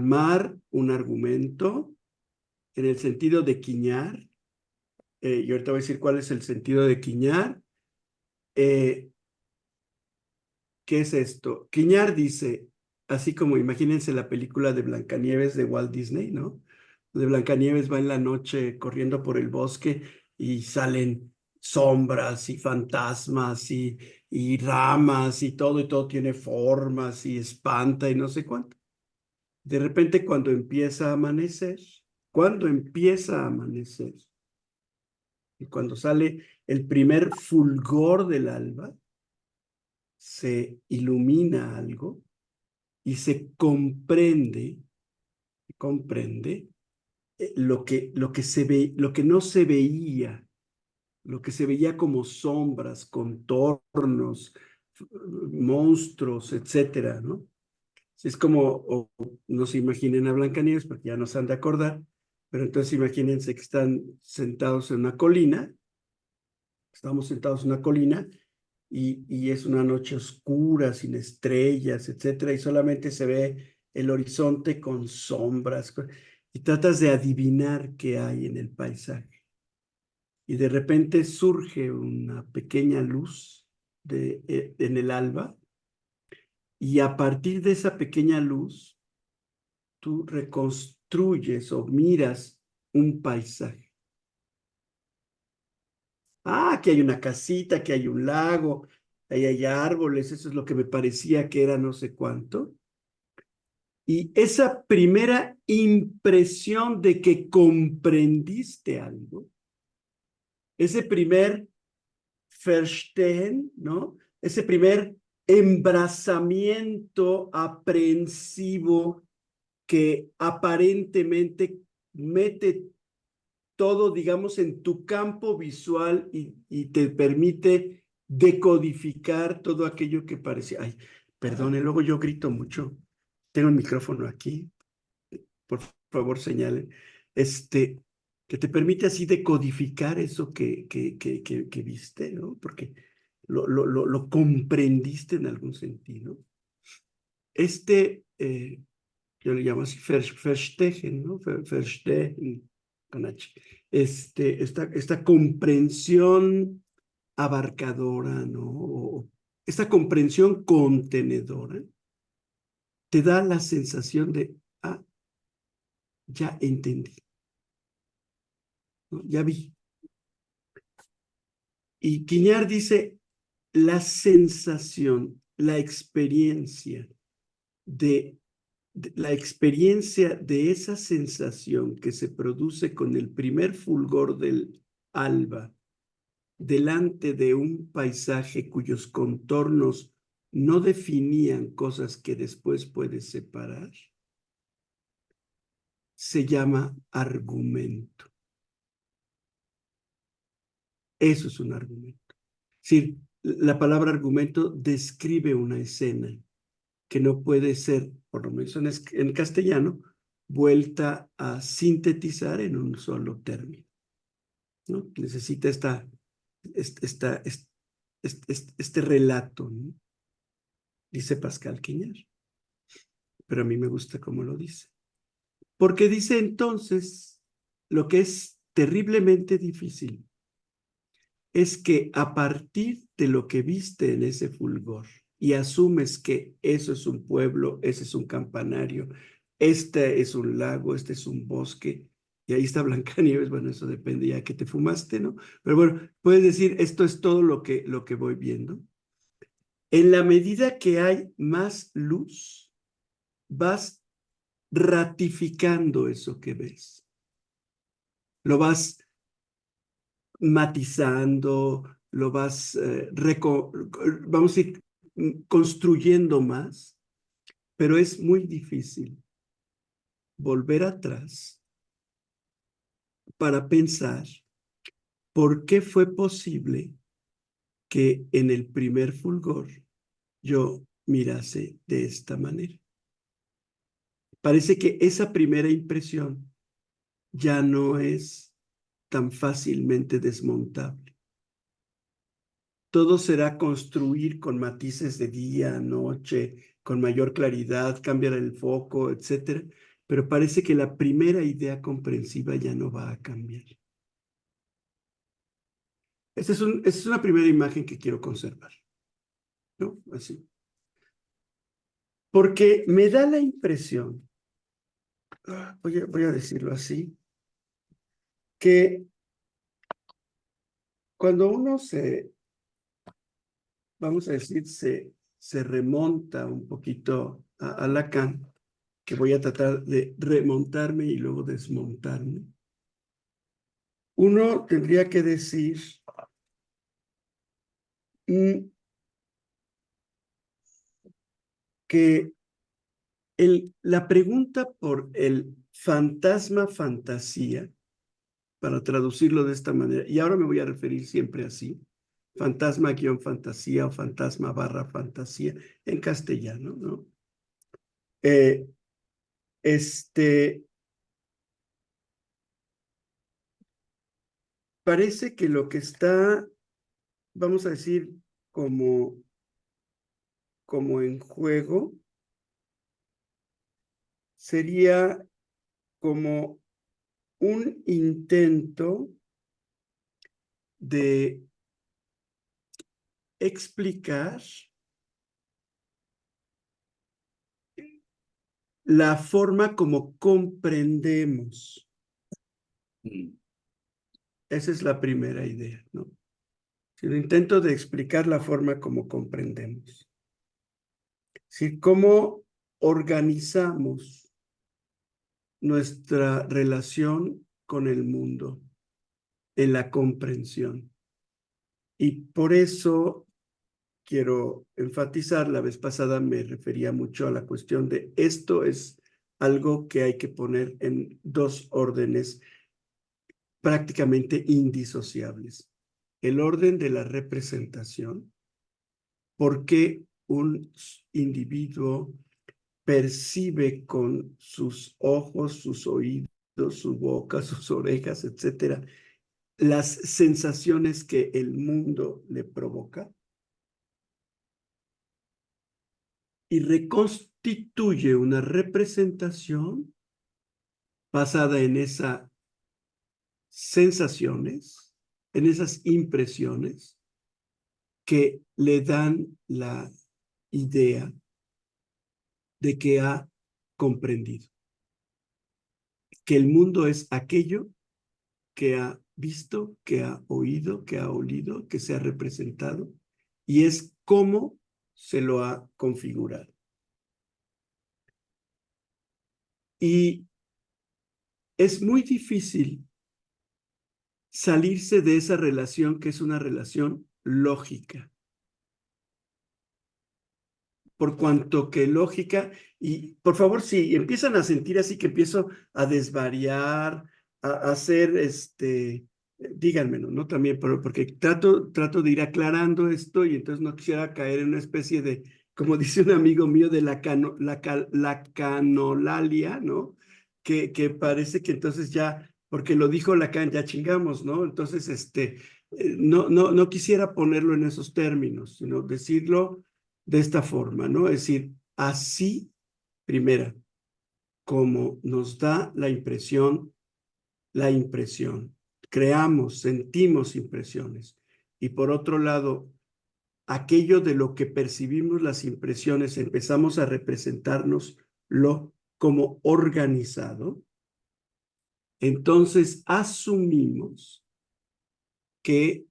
armar un argumento en el sentido de quiñar. Y ahorita voy a decir cuál es el sentido de quiñar. ¿Qué es esto? Quiñar dice, así como imagínense la película de Blancanieves de Walt Disney, ¿no? De Blancanieves va en la noche corriendo por el bosque y salen sombras y fantasmas y ramas y todo tiene formas y espanta y no sé cuánto. De repente cuando empieza a amanecer y cuando sale el primer fulgor del alba, se ilumina algo y se comprende lo que no se veía, lo que se veía como sombras, contornos, monstruos, etcétera, ¿no? Es como, no se imaginen a Blancanieves porque ya no se han de acordar, pero entonces imagínense que están sentados en una colina, estamos sentados en una colina y es una noche oscura, sin estrellas, etcétera, y solamente se ve el horizonte con sombras, y tratas de adivinar qué hay en el paisaje. Y de repente surge una pequeña luz en el alba, y a partir de esa pequeña luz, tú reconstruyes o miras un paisaje. Ah, aquí hay una casita, aquí hay un lago, ahí hay árboles, eso es lo que me parecía que era no sé cuánto. Y esa primera impresión de que comprendiste algo, ese primer Verstehen, ¿no? Ese primer embrazamiento aprehensivo que aparentemente mete todo, digamos, en tu campo visual y te permite decodificar todo aquello que parecía. Ay, perdone, luego yo grito mucho. Tengo el micrófono aquí, por favor señalen. Que te permite así decodificar eso que viste, ¿no? Porque lo comprendiste en algún sentido. Yo le llamo así Verstehen, ¿no? Verstehen, con H. Esta comprensión abarcadora, ¿no? Esta comprensión contenedora te da la sensación de, ah, ya entendí, ¿no? Ya vi. Y Quiñar dice, la sensación, de la experiencia de esa sensación que se produce con el primer fulgor del alba delante de un paisaje cuyos contornos no definían cosas que después puedes separar, se llama argumento. Eso es un argumento. Es decir, la palabra argumento describe una escena que no puede ser, por lo menos en castellano, vuelta a sintetizar en un solo término, ¿no? Necesita este relato, ¿no? Dice Pascal Quiñar, pero a mí me gusta cómo lo dice. Porque dice entonces, lo que es terriblemente difícil es que a partir de lo que viste en ese fulgor y asumes que eso es un pueblo, ese es un campanario, este es un lago, este es un bosque, y ahí está Blancanieves, bueno, eso depende ya que te fumaste, ¿no? Pero bueno, puedes decir, esto es todo lo que voy viendo. En la medida que hay más luz, vas ratificando eso que ves. Lo vas matizando, lo vas, vamos a ir construyendo más, pero es muy difícil volver atrás para pensar por qué fue posible que en el primer fulgor yo mirase de esta manera. Parece que esa primera impresión ya no es tan fácilmente desmontable. Todo será construir con matices de día, noche, con mayor claridad, cambiar el foco, etcétera. pero parece que la primera idea comprensiva ya no va a cambiar. Esa es una primera imagen que quiero conservar, ¿no? Así. Porque me da la impresión, voy a decirlo así, que cuando uno vamos a decir, se remonta un poquito a Lacan, que voy a tratar de remontarme y luego desmontarme, uno tendría que decir que la pregunta por el fantasma-fantasía, para traducirlo de esta manera, y ahora me voy a referir siempre así, fantasma-fantasía o fantasma-fantasía en castellano, ¿no? Eh, parece que lo que está, vamos a decir, como en juego, sería como un intento de explicar la forma como comprendemos. Esa es la primera idea, ¿no? El intento de explicar la forma como comprendemos. Es decir, cómo organizamos nuestra relación con el mundo en la comprensión. Y por eso quiero enfatizar, la vez pasada me refería mucho a la cuestión de esto es algo que hay que poner en dos órdenes prácticamente indisociables. El orden de la representación, porque un individuo percibe con sus ojos, sus oídos, su boca, sus orejas, etcétera, las sensaciones que el mundo le provoca y reconstituye una representación basada en esas sensaciones, en esas impresiones que le dan la idea de que ha comprendido, que el mundo es aquello que ha visto, que ha oído, que ha olido, que se ha representado, y es cómo se lo ha configurado. Y es muy difícil salirse de esa relación que es una relación lógica. Por cuanto que lógica, y por favor, si empiezan a sentir así que empiezo a desvariar, a hacer, díganmelo, ¿no? También, porque trato de ir aclarando esto y entonces no quisiera caer en una especie de, como dice un amigo mío, de la canolalia, ¿no? Que parece que entonces ya, porque lo dijo Lacan, ya chingamos, ¿no? Entonces, no quisiera ponerlo en esos términos, sino decirlo de esta forma, ¿no? Es decir, así, primera, como nos da la impresión, creamos, sentimos impresiones. Y por otro lado, aquello de lo que percibimos las impresiones, empezamos a representárnoslo como organizado, entonces asumimos que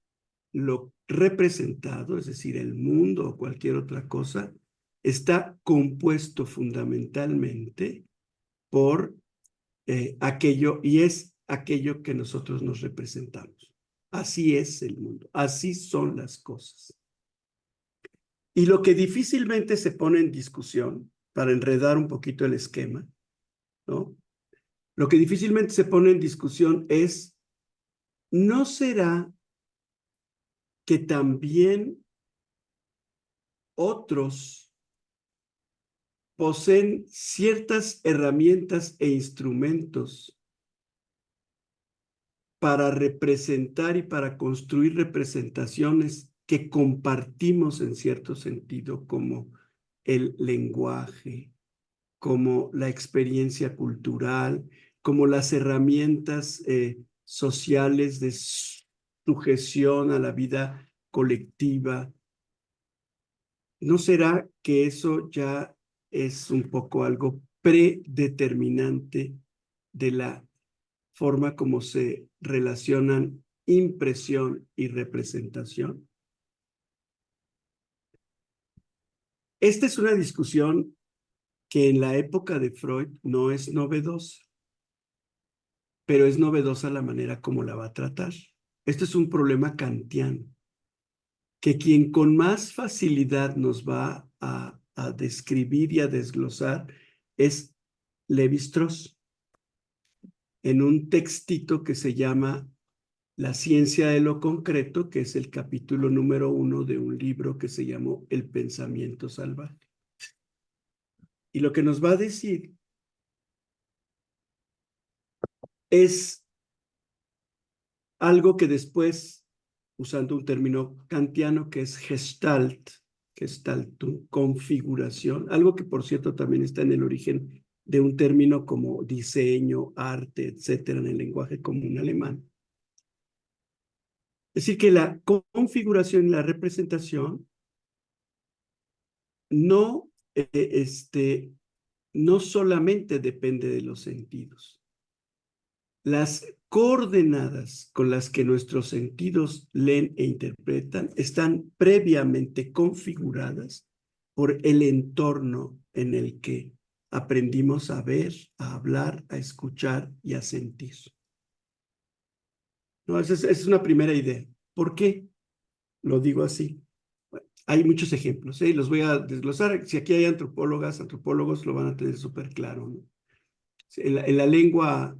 lo representado, es decir, el mundo o cualquier otra cosa, está compuesto fundamentalmente por aquello y es aquello que nosotros nos representamos. Así es el mundo, así son las cosas. Y lo que difícilmente se pone en discusión, para enredar un poquito el esquema, ¿no? Lo que difícilmente se pone en discusión es, ¿no será que también otros poseen ciertas herramientas e instrumentos para representar y para construir representaciones que compartimos en cierto sentido, como el lenguaje, como la experiencia cultural, como las herramientas sociales de sujeción a la vida colectiva. ¿No será que eso ya es un poco algo predeterminante de la forma como se relacionan impresión y representación? Esta es una discusión que en la época de Freud no es novedosa, pero es novedosa la manera como la va a tratar. Esto es un problema kantiano, que quien con más facilidad nos va a describir y a desglosar es Lévi-Strauss, en un textito que se llama La ciencia de lo concreto, que es el capítulo número 1 de un libro que se llamó El pensamiento salvaje. Y lo que nos va a decir es algo que después, usando un término kantiano que es gestaltung, configuración, algo que por cierto también está en el origen de un término como diseño, arte, etcétera, en el lenguaje común alemán. Es decir, que la configuración y la representación no, no solamente depende de los sentidos. Las coordenadas con las que nuestros sentidos leen e interpretan están previamente configuradas por el entorno en el que aprendimos a ver, a hablar, a escuchar y a sentir. ¿No? Esa es una primera idea. ¿Por qué lo digo así? Bueno, hay muchos ejemplos, ¿eh? Los voy a desglosar. Si aquí hay antropólogas, antropólogos lo van a tener súper claro, ¿no? En la lengua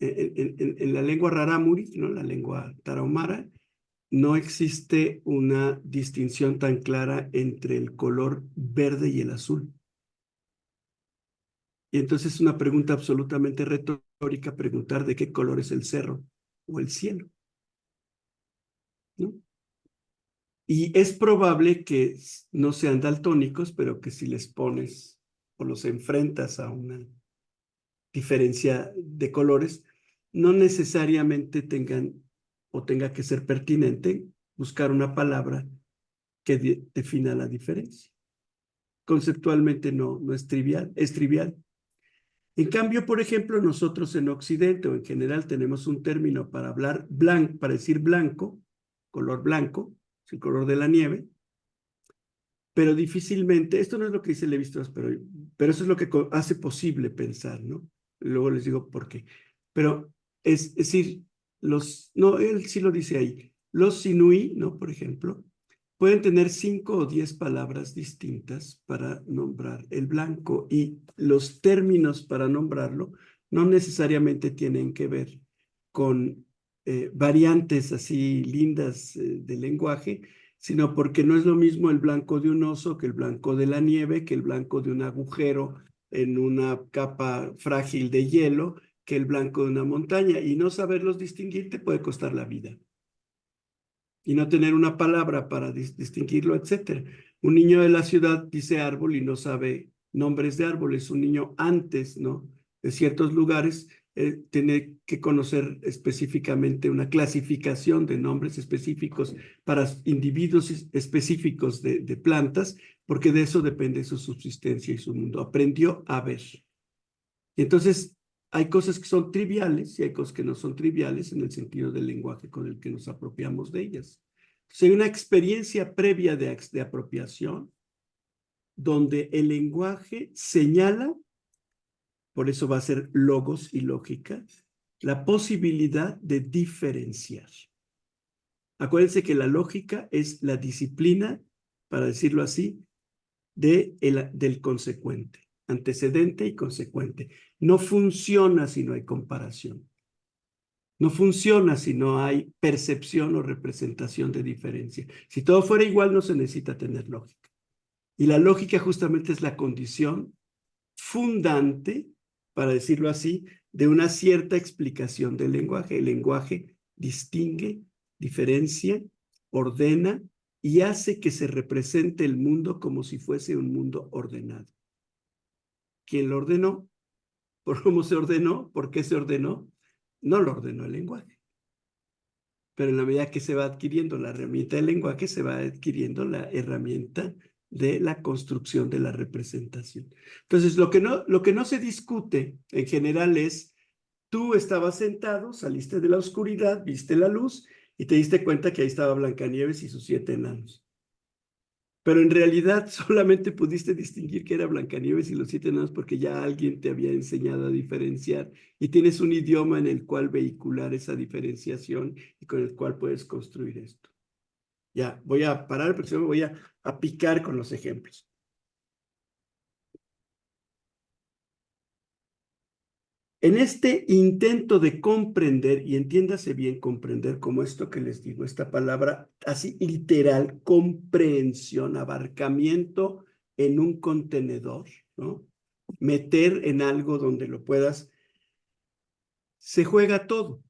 en la lengua rarámuri, ¿no? La lengua tarahumara, no existe una distinción tan clara entre el color verde y el azul. Y entonces es una pregunta absolutamente retórica preguntar de qué color es el cerro o el cielo, ¿no? Y es probable que no sean daltónicos, pero que si les pones o los enfrentas a una diferencia de colores, no necesariamente tengan o tenga que ser pertinente buscar una palabra que defina la diferencia. Conceptualmente no es trivial, es trivial. En cambio, por ejemplo, nosotros en Occidente o en general tenemos un término para hablar blanco, para decir blanco, color blanco, es el color de la nieve, pero difícilmente, esto no es lo que dice Lévi-Strauss, pero eso es lo que hace posible pensar, ¿no? Luego les digo por qué. Pero es decir, no, él sí lo dice ahí, los Sinui, ¿no? Por ejemplo, pueden tener 5 o 10 palabras distintas para nombrar el blanco y los términos para nombrarlo no necesariamente tienen que ver con variantes así lindas de lenguaje, sino porque no es lo mismo el blanco de un oso que el blanco de la nieve, que el blanco de un agujero en una capa frágil de hielo, que el blanco de una montaña. Y no saberlos distinguir te puede costar la vida. Y no tener una palabra para distinguirlo, etcétera. Un niño de la ciudad dice árbol y no sabe nombres de árboles. Un niño antes, ¿no? De ciertos lugares tiene que conocer específicamente una clasificación de nombres específicos para individuos específicos de plantas, porque de eso depende su subsistencia y su mundo. Aprendió a ver. Y entonces hay cosas que son triviales y hay cosas que no son triviales en el sentido del lenguaje con el que nos apropiamos de ellas. Entonces hay una experiencia previa de apropiación donde el lenguaje señala, por eso va a ser logos y lógica, la posibilidad de diferenciar. Acuérdense que la lógica es la disciplina, para decirlo así, del consecuente, antecedente y consecuente. No funciona si no hay comparación. No funciona si no hay percepción o representación de diferencia. Si todo fuera igual, no se necesita tener lógica. Y la lógica justamente es la condición fundante, para decirlo así, de una cierta explicación del lenguaje. El lenguaje distingue, diferencia, ordena y hace que se represente el mundo como si fuese un mundo ordenado. ¿Quién lo ordenó? ¿Por cómo se ordenó? ¿Por qué se ordenó? No lo ordenó el lenguaje. Pero en la medida que se va adquiriendo la herramienta del lenguaje, se va adquiriendo la herramienta de la construcción de la representación. Entonces, lo que no se discute en general es, tú estabas sentado, saliste de la oscuridad, viste la luz y te diste cuenta que ahí estaba Blancanieves y sus 7 enanos. Pero en realidad solamente pudiste distinguir que era Blancanieves y los 7 enanos porque ya alguien te había enseñado a diferenciar y tienes un idioma en el cual vehicular esa diferenciación y con el cual puedes construir esto. Ya, voy a parar porque si no me voy a picar con los ejemplos. En este intento de comprender, y entiéndase bien comprender como esto que les digo, esta palabra así literal, comprensión, abarcamiento en un contenedor, ¿no? Meter en algo donde lo puedas, se juega todo.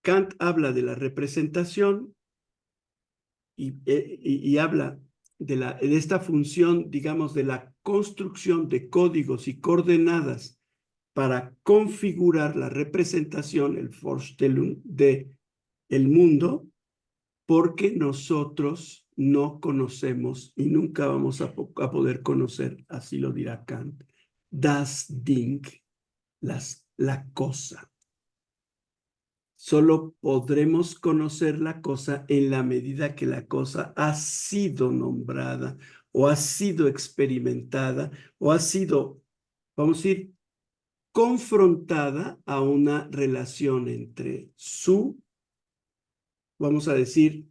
Kant habla de la representación y habla de esta función, digamos, de la construcción de códigos y coordenadas para configurar la representación, el Vorstellung de el mundo, porque nosotros no conocemos y nunca vamos a poder conocer, así lo dirá Kant, das Ding, la cosa. Solo podremos conocer la cosa en la medida que la cosa ha sido nombrada o ha sido experimentada o ha sido, vamos a decir, confrontada a una relación entre su, vamos a decir,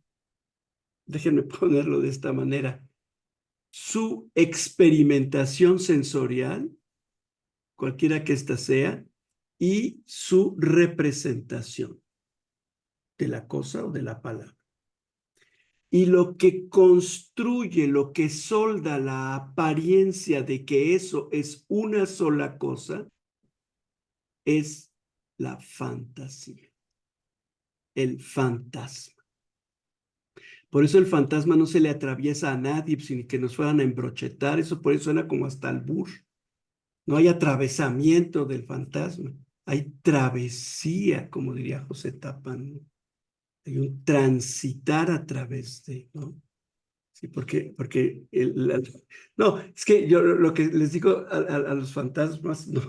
déjenme ponerlo de esta manera, su experimentación sensorial, cualquiera que ésta sea, y su representación de la cosa o de la palabra. Y lo que construye, lo que solda la apariencia de que eso es una sola cosa, es la fantasía, el fantasma. Por eso el fantasma no se le atraviesa a nadie, sin que nos fueran a embrochetar. Eso por eso suena como hasta albur. No hay atravesamiento del fantasma. Hay travesía, como diría José Tapán, ¿no? Hay un transitar a través de, ¿no? Sí, porque no, es que yo lo que les digo a los fantasmas, ¿no?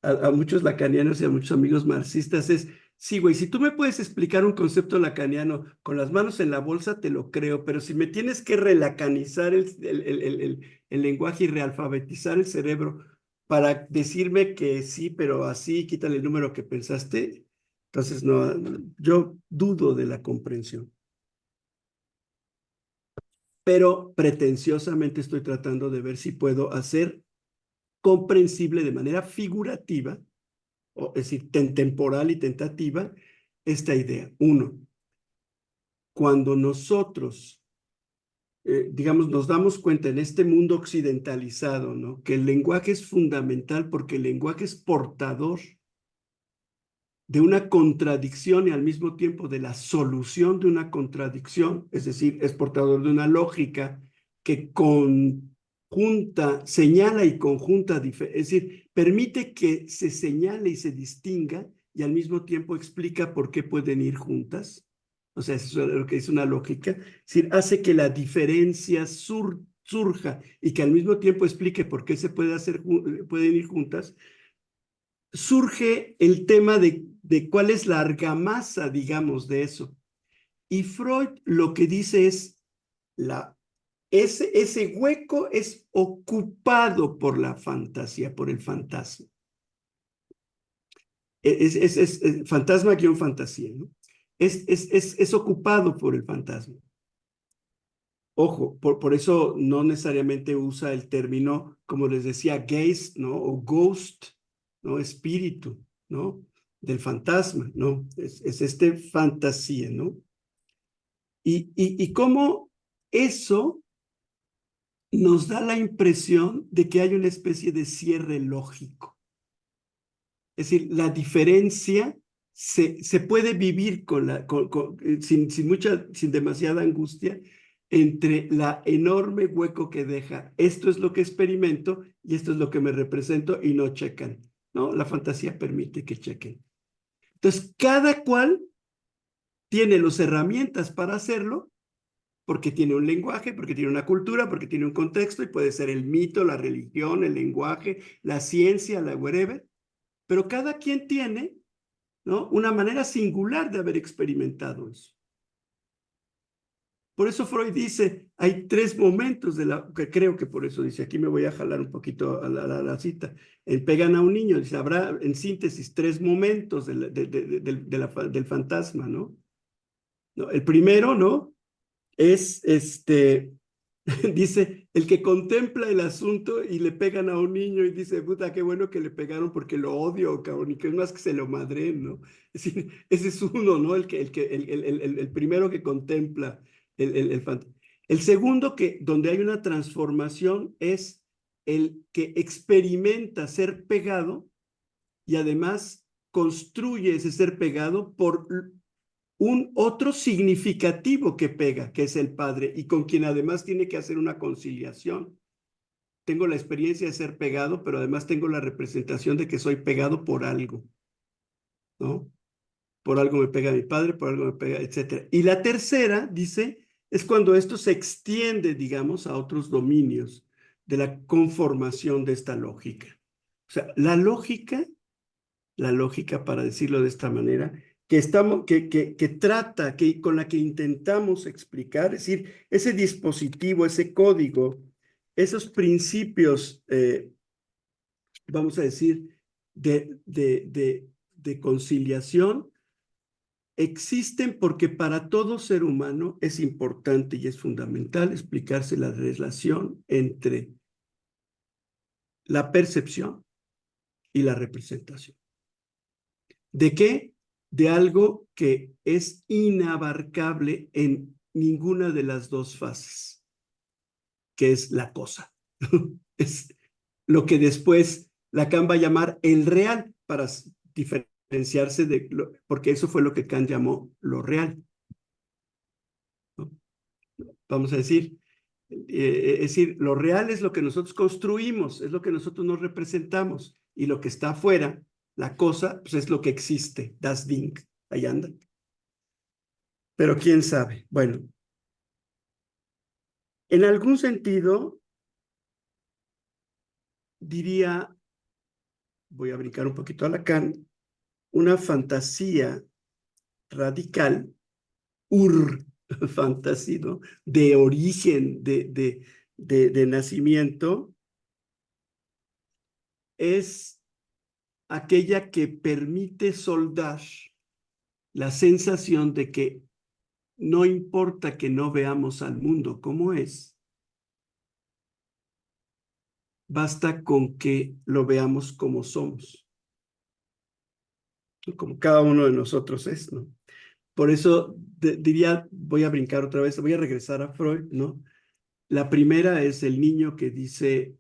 A muchos lacanianos y a muchos amigos marxistas es, sí, güey, si tú me puedes explicar un concepto lacaniano con las manos en la bolsa, te lo creo, pero si me tienes que relacanizar el lenguaje y realfabetizar el cerebro para decirme que sí, pero así, quítale el número que pensaste, entonces no, yo dudo de la comprensión. Pero pretenciosamente estoy tratando de ver si puedo hacer comprensible de manera figurativa, es decir, temporal y tentativa, esta idea. Uno, cuando nosotros, digamos, nos damos cuenta en este mundo occidentalizado, ¿no? Que el lenguaje es fundamental porque el lenguaje es portador de una contradicción y al mismo tiempo de la solución de una contradicción, es decir, es portador de una lógica que conjunta, señala y conjunta, es decir, permite que se señale y se distinga y al mismo tiempo explica por qué pueden ir juntas. O sea, eso es lo que es una lógica. Es decir, hace que la diferencia surja y que al mismo tiempo explique por qué se pueden ir juntas. Surge el tema de cuál es la argamasa, digamos, de eso. Y Freud lo que dice es, ese hueco es ocupado por la fantasía, por el fantasma. Es fantasma-fantasía, ¿no? Es ocupado por el fantasma. Ojo, por eso no necesariamente usa el término, como les decía, geist, ¿no? O ghost, ¿no? Espíritu, ¿no? Del fantasma, ¿no? Es este fantasía, ¿no? Y cómo eso nos da la impresión de que hay una especie de cierre lógico. Es decir, la diferencia se puede vivir sin demasiada angustia, entre la enorme hueco que deja, esto es lo que experimento y esto es lo que me represento y no checan, ¿no? La fantasía permite que chequen. Entonces, cada cual tiene las herramientas para hacerlo porque tiene un lenguaje, porque tiene una cultura, porque tiene un contexto y puede ser el mito, la religión, el lenguaje, la ciencia, la whatever, pero cada quien tiene, ¿no?, una manera singular de haber experimentado eso. Por eso Freud dice, hay tres momentos que creo que por eso dice, aquí me voy a jalar un poquito a la cita, pegan a un niño, dice, habrá en síntesis tres momentos del fantasma, ¿no? ¿No? El primero, ¿no?, es dice, el que contempla el asunto y le pegan a un niño y dice, puta, qué bueno que le pegaron porque lo odio, cabrón, y que es más que se lo madren, ¿no? Es decir, ese es uno, ¿no? El primero que contempla el fantasma. El segundo, donde hay una transformación, es el que experimenta ser pegado y además construye ese ser pegado por un otro significativo que pega, que es el padre, y con quien además tiene que hacer una conciliación. Tengo la experiencia de ser pegado, pero además tengo la representación de que soy pegado por algo, ¿no? Por algo me pega mi padre, por algo me pega, etc. Y la tercera, dice, es cuando esto se extiende, digamos, a otros dominios de la conformación de esta lógica. O sea, la lógica, para decirlo de esta manera, que trata, con la que intentamos explicar, es decir, ese dispositivo, ese código, esos principios, vamos a decir, de conciliación, existen porque para todo ser humano es importante y es fundamental explicarse la relación entre la percepción y la representación. ¿De qué? De algo que es inabarcable en ninguna de las dos fases, que es la cosa. Es lo que después Lacan va a llamar el real, para diferenciarse porque eso fue lo que Kant llamó lo real, ¿no? Vamos a decir, es decir, lo real es lo que nosotros construimos, es lo que nosotros nos representamos, y lo que está afuera, la cosa, pues es lo que existe, das Ding, ahí anda. Pero quién sabe. Bueno, en algún sentido, diría, voy a brincar un poquito a Lacan, una fantasía radical, fantasía, ¿no?, de origen, de nacimiento, es aquella que permite soldar la sensación de que no importa que no veamos al mundo como es, basta con que lo veamos como somos, como cada uno de nosotros es, ¿no? Por eso diría, voy a brincar otra vez, voy a regresar a Freud, ¿no? La primera es el niño que dice,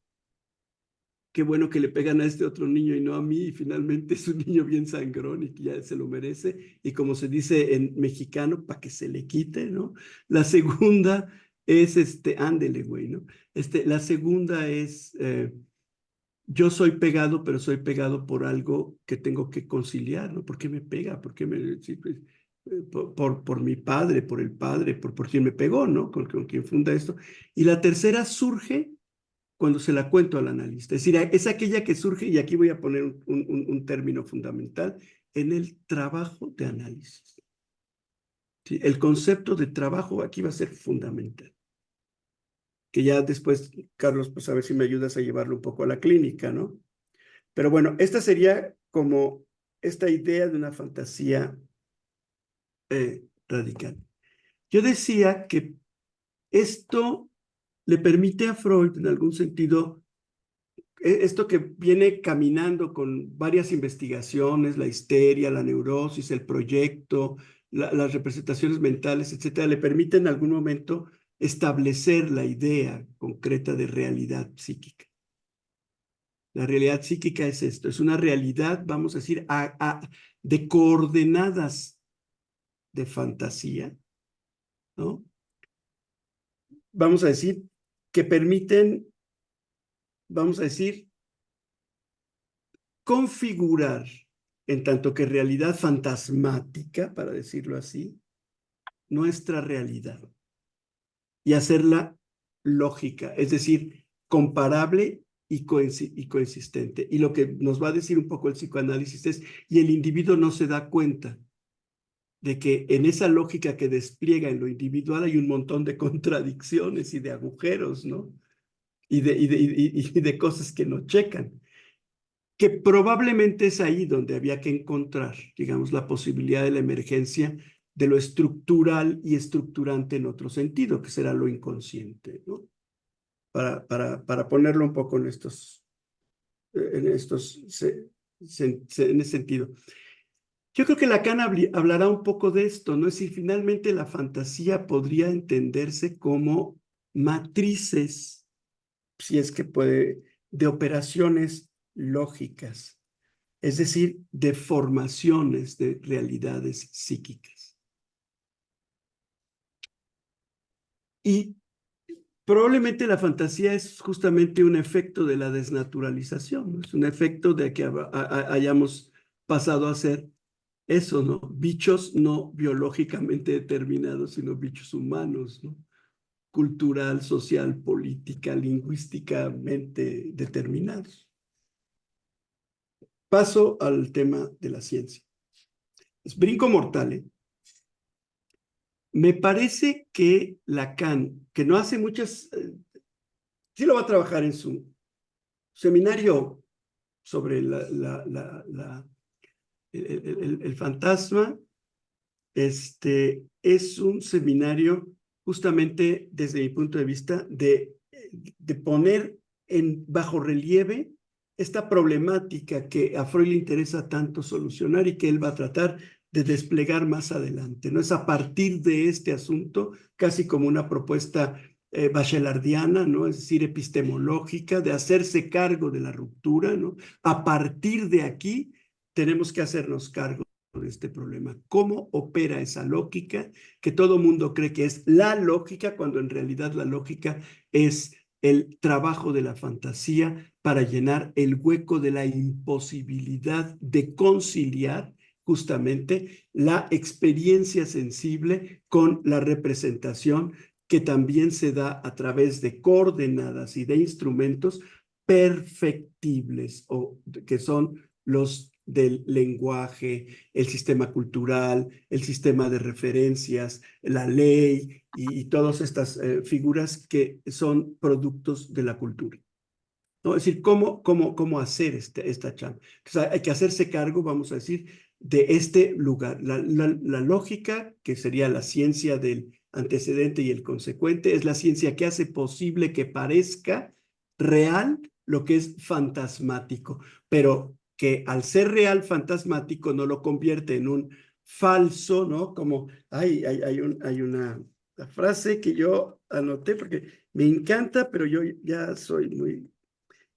qué bueno que le pegan a este otro niño y no a mí, y finalmente es un niño bien sangrón y que ya se lo merece, y como se dice en mexicano, para que se le quite, ¿no? La segunda es, ándele, güey, ¿no? La segunda es, yo soy pegado, pero soy pegado por algo que tengo que conciliar, ¿no? ¿Por qué me pega? ¿Por qué me...? Sí, pues, por mi padre, por quien me pegó, ¿no? Con quien funda esto. Y la tercera surge cuando se la cuento al analista. Es decir, es aquella que surge, y aquí voy a poner un término fundamental, en el trabajo de análisis. ¿Sí? El concepto de trabajo aquí va a ser fundamental. Que ya después, Carlos, pues a ver si me ayudas a llevarlo un poco a la clínica, ¿no? Pero bueno, esta sería como esta idea de una fantasía radical. Yo decía que esto le permite a Freud, en algún sentido, esto que viene caminando con varias investigaciones, la histeria, la neurosis, el proyecto, las representaciones mentales, etcétera, le permite en algún momento establecer la idea concreta de realidad psíquica. La realidad psíquica es esto, es una realidad, vamos a decir, de coordenadas de fantasía, ¿no? vamos a decir, que permiten, vamos a decir, configurar, en tanto que realidad fantasmática, para decirlo así, nuestra realidad y hacerla lógica, es decir, comparable y coexistente. Y lo que nos va a decir un poco el psicoanálisis es, y el individuo no se da cuenta de que en esa lógica que despliega en lo individual hay un montón de contradicciones y de agujeros, ¿no? Y de cosas que no checan, que probablemente es ahí donde había que encontrar, digamos, la posibilidad de la emergencia de lo estructural y estructurante en otro sentido, que será lo inconsciente, ¿no? Para ponerlo un poco en en ese sentido. Yo creo que Lacan hablará un poco de esto, ¿no? Es decir, finalmente la fantasía podría entenderse como matrices, si es que puede, de operaciones lógicas, es decir, de formaciones de realidades psíquicas. Y probablemente la fantasía es justamente un efecto de la desnaturalización, ¿no? Es un efecto de que hayamos pasado a ser eso, ¿no? Bichos no biológicamente determinados, sino bichos humanos, ¿no? Cultural, social, política, lingüísticamente determinados. Paso al tema de la ciencia. Es brinco mortal, ¿eh? Me parece que Lacan, que no hace muchas, sí lo va a trabajar en su seminario sobre el fantasma, es un seminario justamente desde mi punto de vista de poner bajo relieve esta problemática que a Freud le interesa tanto solucionar y que él va a tratar de desplegar más adelante, ¿no? Es a partir de este asunto, casi como una propuesta bachelardiana, ¿no? Es decir, epistemológica, de hacerse cargo de la ruptura, ¿no? A partir de aquí tenemos que hacernos cargo de este problema. ¿Cómo opera esa lógica que todo mundo cree que es la lógica, cuando en realidad la lógica es el trabajo de la fantasía para llenar el hueco de la imposibilidad de conciliar justamente la experiencia sensible con la representación que también se da a través de coordenadas y de instrumentos perfectibles o que son los del lenguaje, el sistema cultural, el sistema de referencias, la ley y todas estas figuras que son productos de la cultura, ¿no? Es decir, cómo hacer esta chamba. O sea, hay que hacerse cargo, vamos a decir, de este lugar. La lógica, que sería la ciencia del antecedente y el consecuente, es la ciencia que hace posible que parezca real lo que es fantasmático, pero que al ser real fantasmático no lo convierte en un falso, ¿no? Como hay una frase que yo anoté porque me encanta, pero yo ya soy muy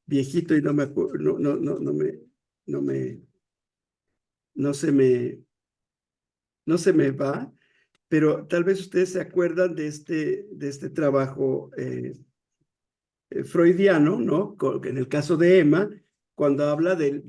viejito y no me acuerdo, no me, no se me, no se me va, pero tal vez ustedes se acuerdan de este trabajo freudiano, ¿no? En el caso de Emma, cuando habla del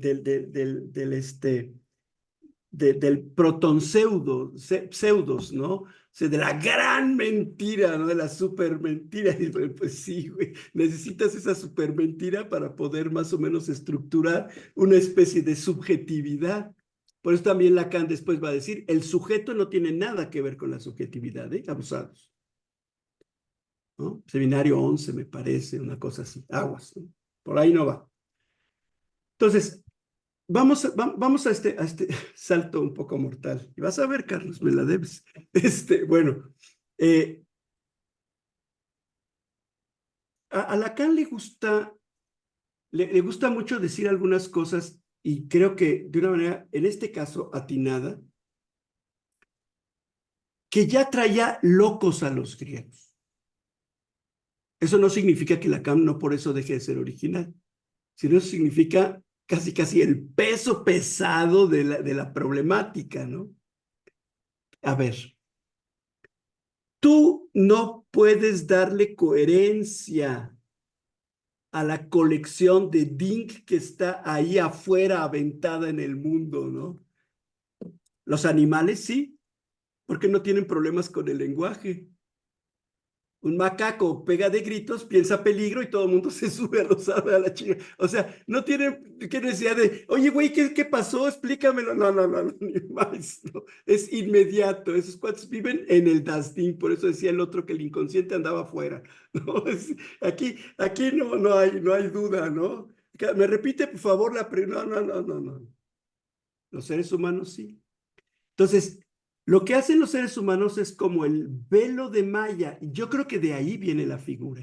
pseudos, ¿no? O sea, de la gran mentira, ¿no? De la super mentira. Y pues sí, güey, necesitas esa super mentira para poder más o menos estructurar una especie de subjetividad. Por eso también Lacan después va a decir, el sujeto no tiene nada que ver con la subjetividad, ¿eh? Abusados, ¿no? Seminario 11, me parece, una cosa así, aguas, ¿no? Por ahí no va. Entonces, vamos a este salto un poco mortal. Y vas a ver, Carlos, me la debes. Bueno, eh, a Lacan le gusta mucho decir algunas cosas y creo que de una manera, en este caso, atinada, que ya traía locos a los griegos. Eso no significa que Lacan no por eso deje de ser original, sino eso significa casi el peso pesado de la problemática, ¿no? A ver, Tú no puedes darle coherencia a la colección de Ding que está ahí afuera aventada en el mundo, ¿no? Los animales sí, porque no tienen problemas con el lenguaje. Un macaco pega de gritos, piensa peligro y todo el mundo se sube a los árboles a la chica. O sea, no tiene qué necesidad de, oye, güey, ¿qué pasó? Explícamelo. No, no, no, no, ni más. No. Es inmediato. Esos cuates viven en el Dastín. Por eso decía el otro que el inconsciente andaba afuera. ¿No? Aquí no hay duda, ¿no? Me repite, por favor, no, no, no, no, no. Los seres humanos sí. Entonces, lo que hacen los seres humanos es como el velo de Maya, y yo creo que de ahí viene la figura,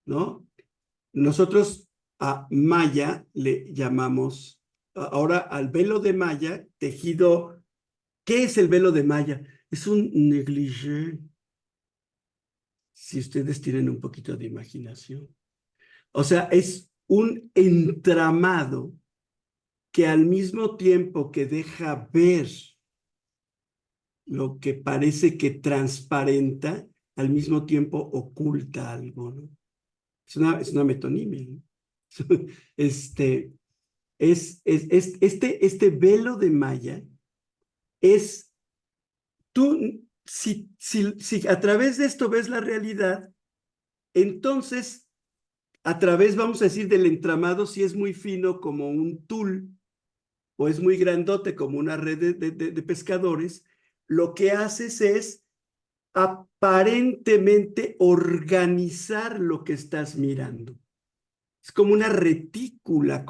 ¿no? Nosotros a Maya le llamamos, ahora al velo de Maya, tejido, ¿qué es el velo de Maya? Es un negligé, si ustedes tienen un poquito de imaginación. O sea, es un entramado que al mismo tiempo que deja ver lo que parece que transparenta, al mismo tiempo oculta algo, ¿no? Es una metonimia, ¿no? Este, este velo de Maya es, tú, si a través de esto ves la realidad, entonces, a través, vamos a decir, del entramado, si es muy fino como un tul, o es muy grandote como una red de pescadores, lo que haces es aparentemente organizar lo que estás mirando. Es como una retícula,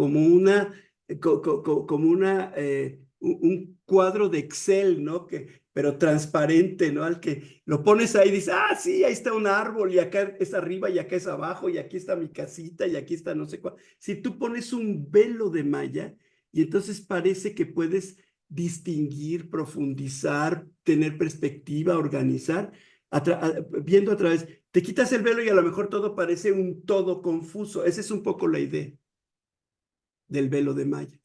un cuadro de Excel, ¿no? Pero transparente, ¿no? Al que lo pones ahí y dices, ah, sí, ahí está un árbol y acá es arriba y acá es abajo y aquí está mi casita y aquí está no sé cuál. Si tú pones un velo de malla y entonces parece que puedes distinguir, profundizar, tener perspectiva, organizar, viendo a través, te quitas el velo y a lo mejor todo parece un todo confuso. Esa es un poco la idea del velo de Maya.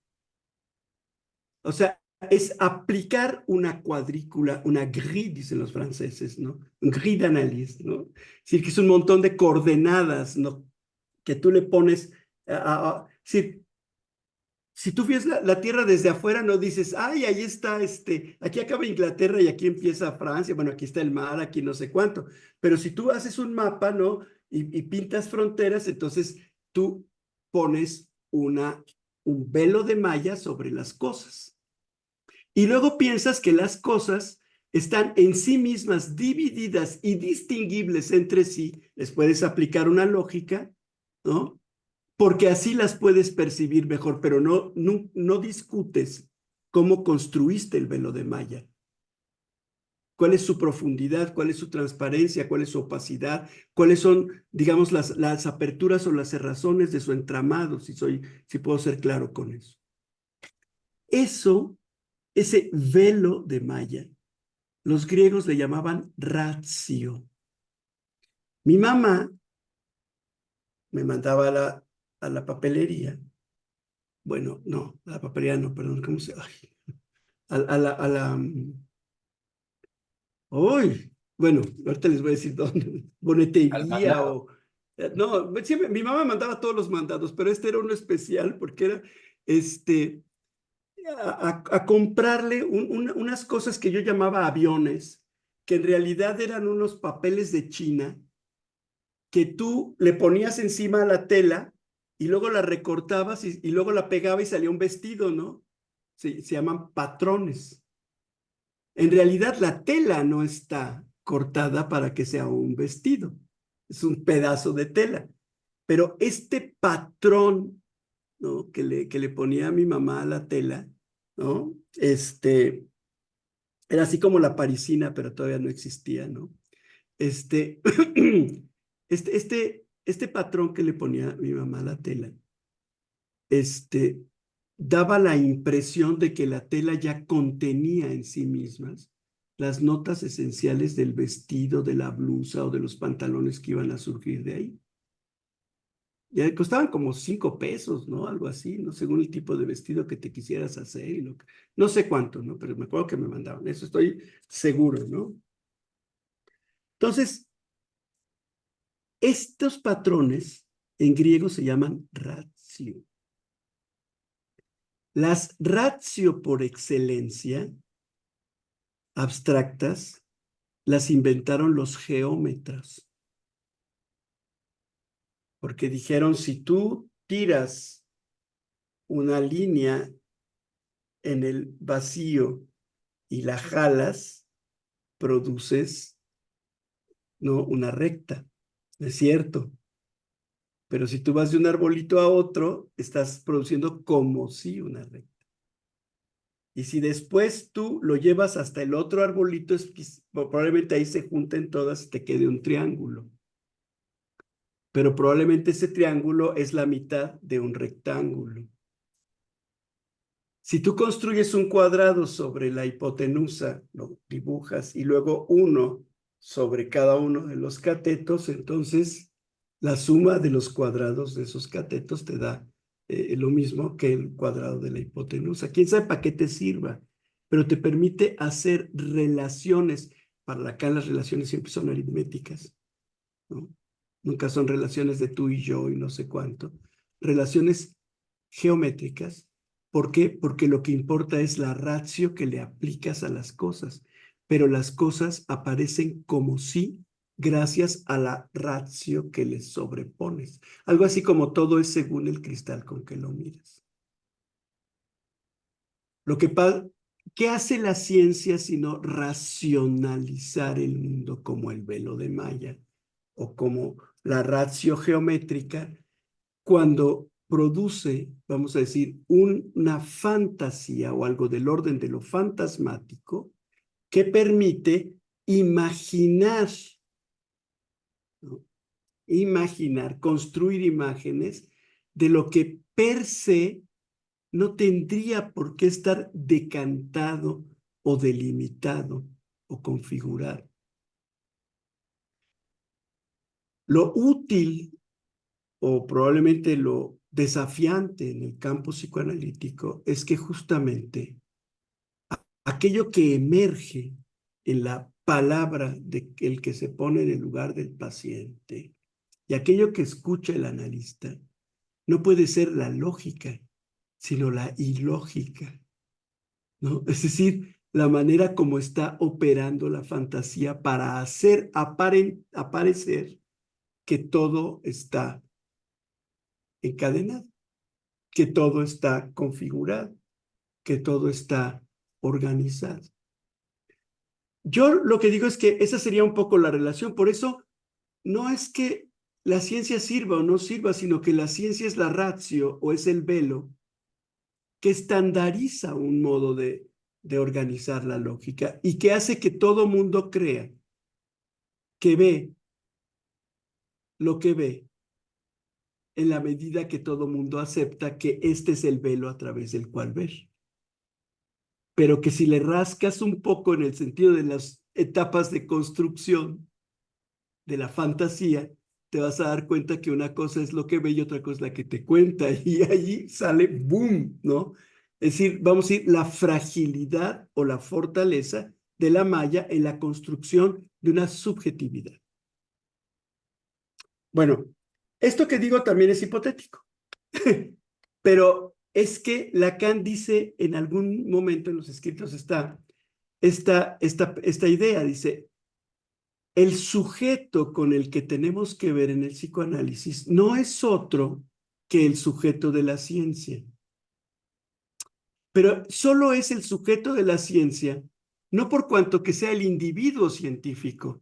O sea, es aplicar una cuadrícula, una grille, dicen los franceses, ¿no? Un grille d'analyse, ¿no? Es decir, que es un montón de coordenadas, ¿no? Que tú le pones, si tú ves la Tierra desde afuera, no dices, ay, ahí está, aquí acaba Inglaterra y aquí empieza Francia, bueno, aquí está el mar, aquí no sé cuánto. Pero si tú haces un mapa, ¿no? Y pintas fronteras, entonces tú pones un velo de malla sobre las cosas. Y luego piensas que las cosas están en sí mismas divididas y distinguibles entre sí, les puedes aplicar una lógica, ¿no? Porque así las puedes percibir mejor, pero no discutes cómo construiste el velo de malla. ¿Cuál es su profundidad? ¿Cuál es su transparencia? ¿Cuál es su opacidad? ¿Cuáles son, digamos, las aperturas o las cerrazones de su entramado? Si puedo ser claro con eso. Ese velo de malla, los griegos le llamaban ratio. Mi mamá me mandaba a la papelería. Bueno, no, a la papelería no, perdón, ¿cómo se llama? Uy, bueno, ahorita les voy a decir dónde, Al bonetería mandado. o, no, siempre, mi mamá mandaba todos los mandados, pero este era uno especial porque era, este, a comprarle unas cosas que yo llamaba aviones, que en realidad eran unos papeles de China que tú le ponías encima a la tela y luego la recortabas y luego la pegaba y salía un vestido, ¿no? Se llaman patrones. En realidad la tela no está cortada para que sea un vestido, es un pedazo de tela. Pero este patrón, ¿no? que le ponía a mi mamá a la tela, ¿no? Era así como la parisina, pero todavía no existía, ¿no? Este, este patrón que le ponía a mi mamá a la tela, este, daba la impresión de que la tela ya contenía en sí mismas las notas esenciales del vestido, de la blusa o de los pantalones que iban a surgir de ahí. Ya costaban como 5 pesos, ¿no? Algo así, ¿no? Según el tipo de vestido que te quisieras hacer y no sé cuánto, ¿no? Pero me acuerdo que me mandaban, eso estoy seguro, ¿no? Entonces, estos patrones en griego se llaman ratio. Las ratio por excelencia, abstractas, las inventaron los geómetras. Porque dijeron, si tú tiras una línea en el vacío y la jalas, produces, ¿no?, una recta. Es cierto. Pero si tú vas de un arbolito a otro, estás produciendo como si una recta. Y si después tú lo llevas hasta el otro arbolito, probablemente ahí se junten todas y te quede un triángulo. Pero probablemente ese triángulo es la mitad de un rectángulo. Si tú construyes un cuadrado sobre la hipotenusa, lo dibujas, y luego uno sobre cada uno de los catetos, entonces la suma de los cuadrados de esos catetos te da lo mismo que el cuadrado de la hipotenusa. ¿Quién sabe para qué te sirva? Pero te permite hacer relaciones. Para acá las relaciones siempre son aritméticas, ¿no? Nunca son relaciones de tú y yo y no sé cuánto. Relaciones geométricas. ¿Por qué? Porque lo que importa es la ratio que le aplicas a las cosas, pero las cosas aparecen como si gracias a la ratio que les sobrepones. Algo así como todo es según el cristal con que lo miras. Lo que ¿Qué hace la ciencia sino racionalizar el mundo como el velo de Maya o como la ratio geométrica cuando produce, vamos a decir, una fantasía o algo del orden de lo fantasmático que permite imaginar, ¿no?, imaginar, construir imágenes de lo que per se no tendría por qué estar decantado o delimitado o configurado. Lo útil o probablemente lo desafiante en el campo psicoanalítico es que justamente aquello que emerge en la palabra del que se pone en el lugar del paciente y aquello que escucha el analista no puede ser la lógica, sino la ilógica, ¿no? Es decir, la manera como está operando la fantasía para hacer aparecer que todo está encadenado, que todo está configurado, que todo está organizado. Yo lo que digo es que esa sería un poco la relación. Por eso no es que la ciencia sirva o no sirva, sino que la ciencia es la ratio o es el velo que estandariza un modo de organizar la lógica y que hace que todo mundo crea que ve lo que ve en la medida que todo mundo acepta que este es el velo a través del cual ver. Pero que si le rascas un poco en el sentido de las etapas de construcción de la fantasía, te vas a dar cuenta que una cosa es lo que ve y otra cosa es la que te cuenta, y allí sale boom, ¿no? Es decir, vamos a decir, la fragilidad o la fortaleza de la malla en la construcción de una subjetividad. Bueno, esto que digo también es hipotético, pero es que Lacan dice en algún momento en los escritos esta idea, dice, el sujeto con el que tenemos que ver en el psicoanálisis no es otro que el sujeto de la ciencia, pero solo es el sujeto de la ciencia, no por cuanto que sea el individuo científico,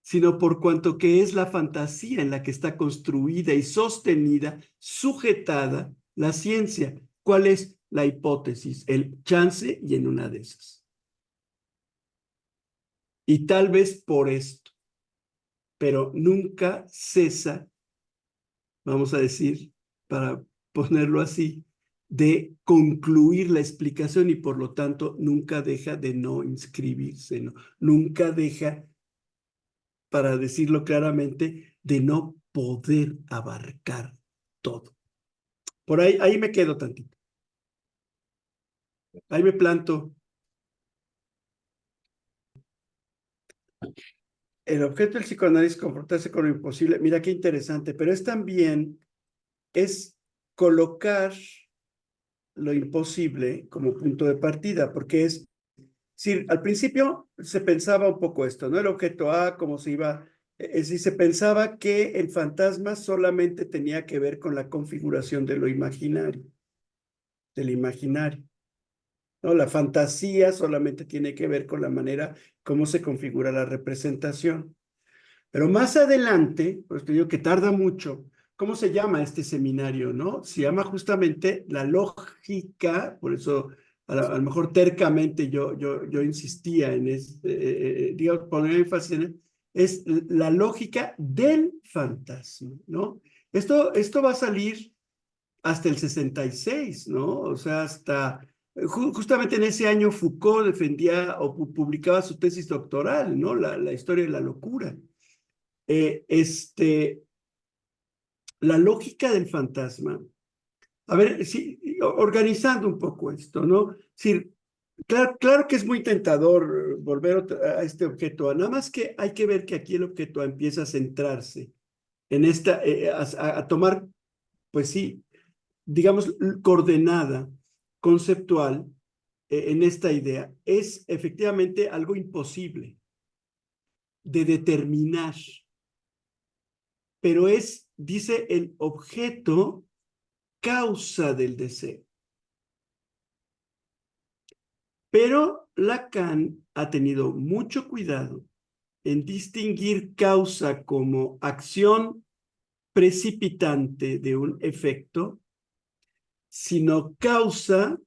sino por cuanto que es la fantasía en la que está construida y sostenida, sujetada la ciencia. ¿Cuál es la hipótesis? El chance y en una de esas. Y tal vez por esto, pero nunca cesa, vamos a decir, para ponerlo así, de concluir la explicación y por lo tanto nunca deja de no inscribirse, ¿no? Nunca deja, para decirlo claramente, de no poder abarcar todo. Por ahí me quedo tantito. Ahí me planto. el objeto del psicoanálisis es confrontarse con lo imposible. Mira qué interesante, pero es también, es colocar lo imposible como punto de partida, porque es decir, al principio se pensaba un poco esto, ¿no? El objeto A, cómo se iba, es decir, se pensaba que el fantasma solamente tenía que ver con la configuración de lo imaginario, del imaginario, ¿no? La fantasía solamente tiene que ver con la manera cómo se configura la representación. Pero más adelante, pues te digo que tarda mucho. ¿Cómo se llama este seminario, no? Se llama justamente la lógica, por eso a lo mejor tercamente yo insistía en este, digamos, poner énfasis en es la lógica del fantasma, ¿no? Esto va a salir hasta el 66, ¿no? O sea, hasta justamente en ese año Foucault defendía o publicaba su tesis doctoral, ¿no? La historia de la locura. Eh, este, la lógica del fantasma. A ver, sí, organizando un poco esto, ¿no? Sí, claro que es muy tentador volver a este objeto A, nada más que hay que ver que aquí el objeto A empieza a centrarse en esta, a tomar, pues sí, digamos, coordenada conceptual en esta idea. Es efectivamente algo imposible de determinar, pero es, dice, el objeto causa del deseo. Pero Lacan ha tenido mucho cuidado en distinguir causa como acción precipitante de un efecto, sino causa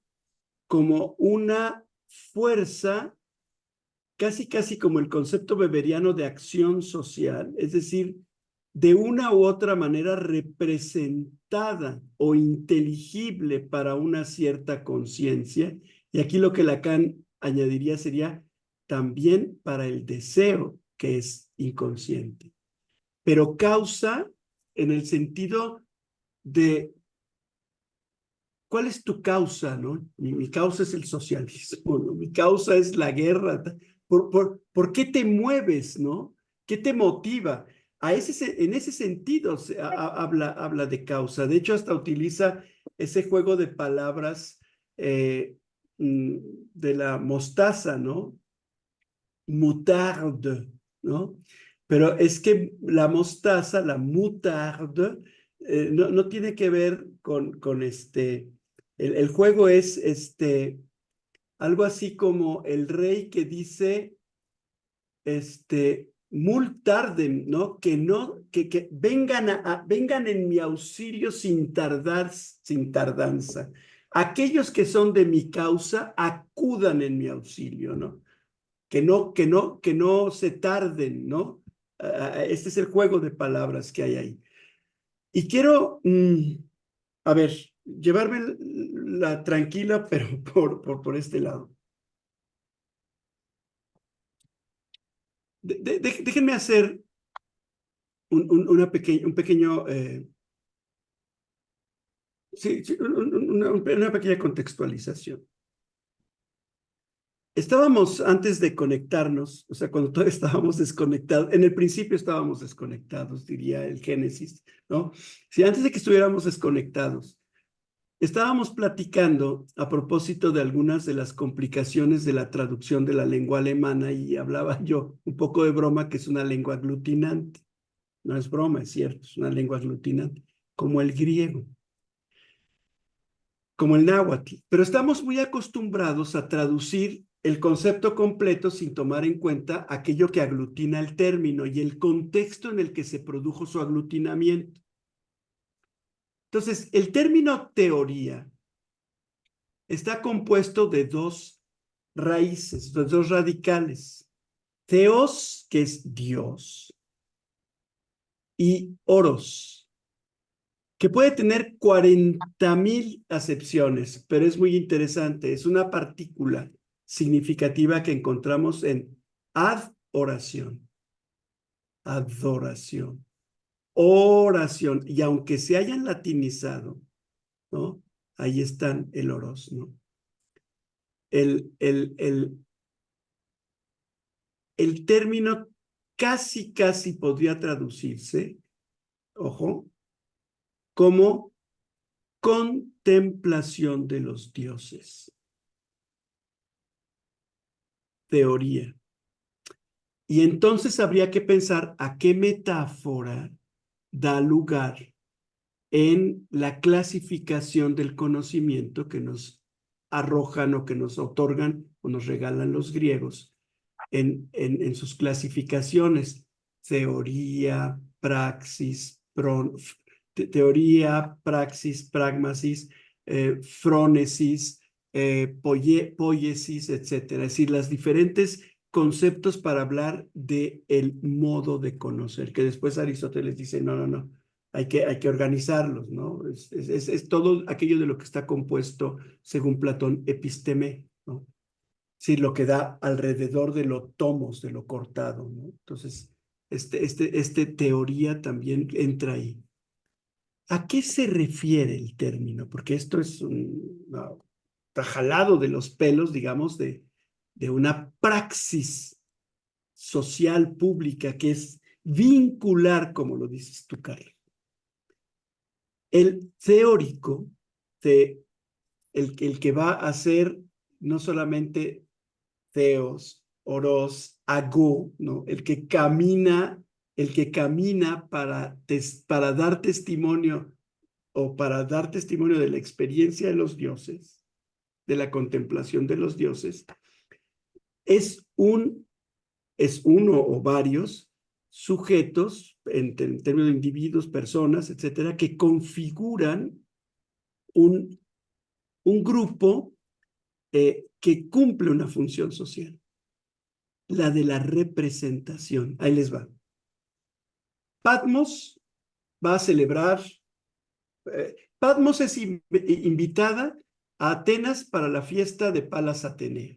como una fuerza, casi como el concepto weberiano de acción social, es decir, de una u otra manera representada o inteligible para una cierta conciencia. Y aquí lo que Lacan añadiría sería también para el deseo, que es inconsciente. Pero causa en el sentido de ¿cuál es tu causa, no? Mi causa es el socialismo, ¿no? Mi causa es la guerra. ¿Por qué te mueves, no? ¿Qué te motiva? En ese sentido habla de causa. De hecho, hasta utiliza ese juego de palabras eh, de la mostaza, ¿no? Moutarde, ¿no? Pero es que la mostaza, la moutarde, no tiene que ver con el juego es algo así como el rey que dice, multarden, ¿no? Que vengan en mi auxilio sin tardanza. Aquellos que son de mi causa, acudan en mi auxilio, ¿no? Que no se tarden, ¿no? Este es el juego de palabras que hay ahí. Y quiero, a ver, llevarme la tranquila, pero por este lado. Déjenme hacer un pequeño, sí, sí, una pequeña contextualización. Estábamos antes de conectarnos, o sea, cuando todavía estábamos desconectados, en el principio estábamos desconectados, diría el Génesis, ¿no? Si antes de que estuviéramos desconectados, estábamos platicando a propósito de algunas de las complicaciones de la traducción de la lengua alemana y hablaba yo un poco de broma que es una lengua aglutinante. No es broma, es cierto, es una lengua aglutinante, como el griego, como el náhuatl. Pero estamos muy acostumbrados a traducir el concepto completo sin tomar en cuenta aquello que aglutina el término y el contexto en el que se produjo su aglutinamiento. Entonces, el término teoría está compuesto de dos raíces, de dos radicales. Theos, que es Dios, y oros, que puede tener 40,000 acepciones, pero es muy interesante. Es una partícula significativa que encontramos en adoración, adoración, oración, y aunque se hayan latinizado, ¿no? Ahí están el oros, ¿no? El término casi podría traducirse, ojo, como contemplación de los dioses, teoría. Y entonces habría que pensar a qué metáfora da lugar en la clasificación del conocimiento que nos arrojan o que nos otorgan o nos regalan los griegos en sus clasificaciones. Teoría, praxis, teoría, praxis, pragmasis, frónesis, poiesis, etcétera. Es decir, las diferentes conceptos para hablar de el modo de conocer, que después Aristóteles dice, no, hay que organizarlos, ¿no? Es todo aquello de lo que está compuesto, según Platón, episteme, ¿no? Sí, lo que da alrededor de los tomos, de lo cortado, ¿no? Entonces, teoría también entra ahí. ¿A qué se refiere el término? Porque esto es está jalado de los pelos, digamos, de una praxis social pública que es vincular, como lo dices tú, Carlos. El teórico, el que va a ser no solamente theos, oros, ago, ¿no? El que camina para dar testimonio o para dar testimonio de la experiencia de los dioses, de la contemplación de los dioses, es uno o varios sujetos, en términos de individuos, personas, etcétera, que configuran un grupo que cumple una función social, la de la representación. Ahí les va. Patmos va a celebrar, Patmos es invitada a Atenas para la fiesta de Palas Atenea.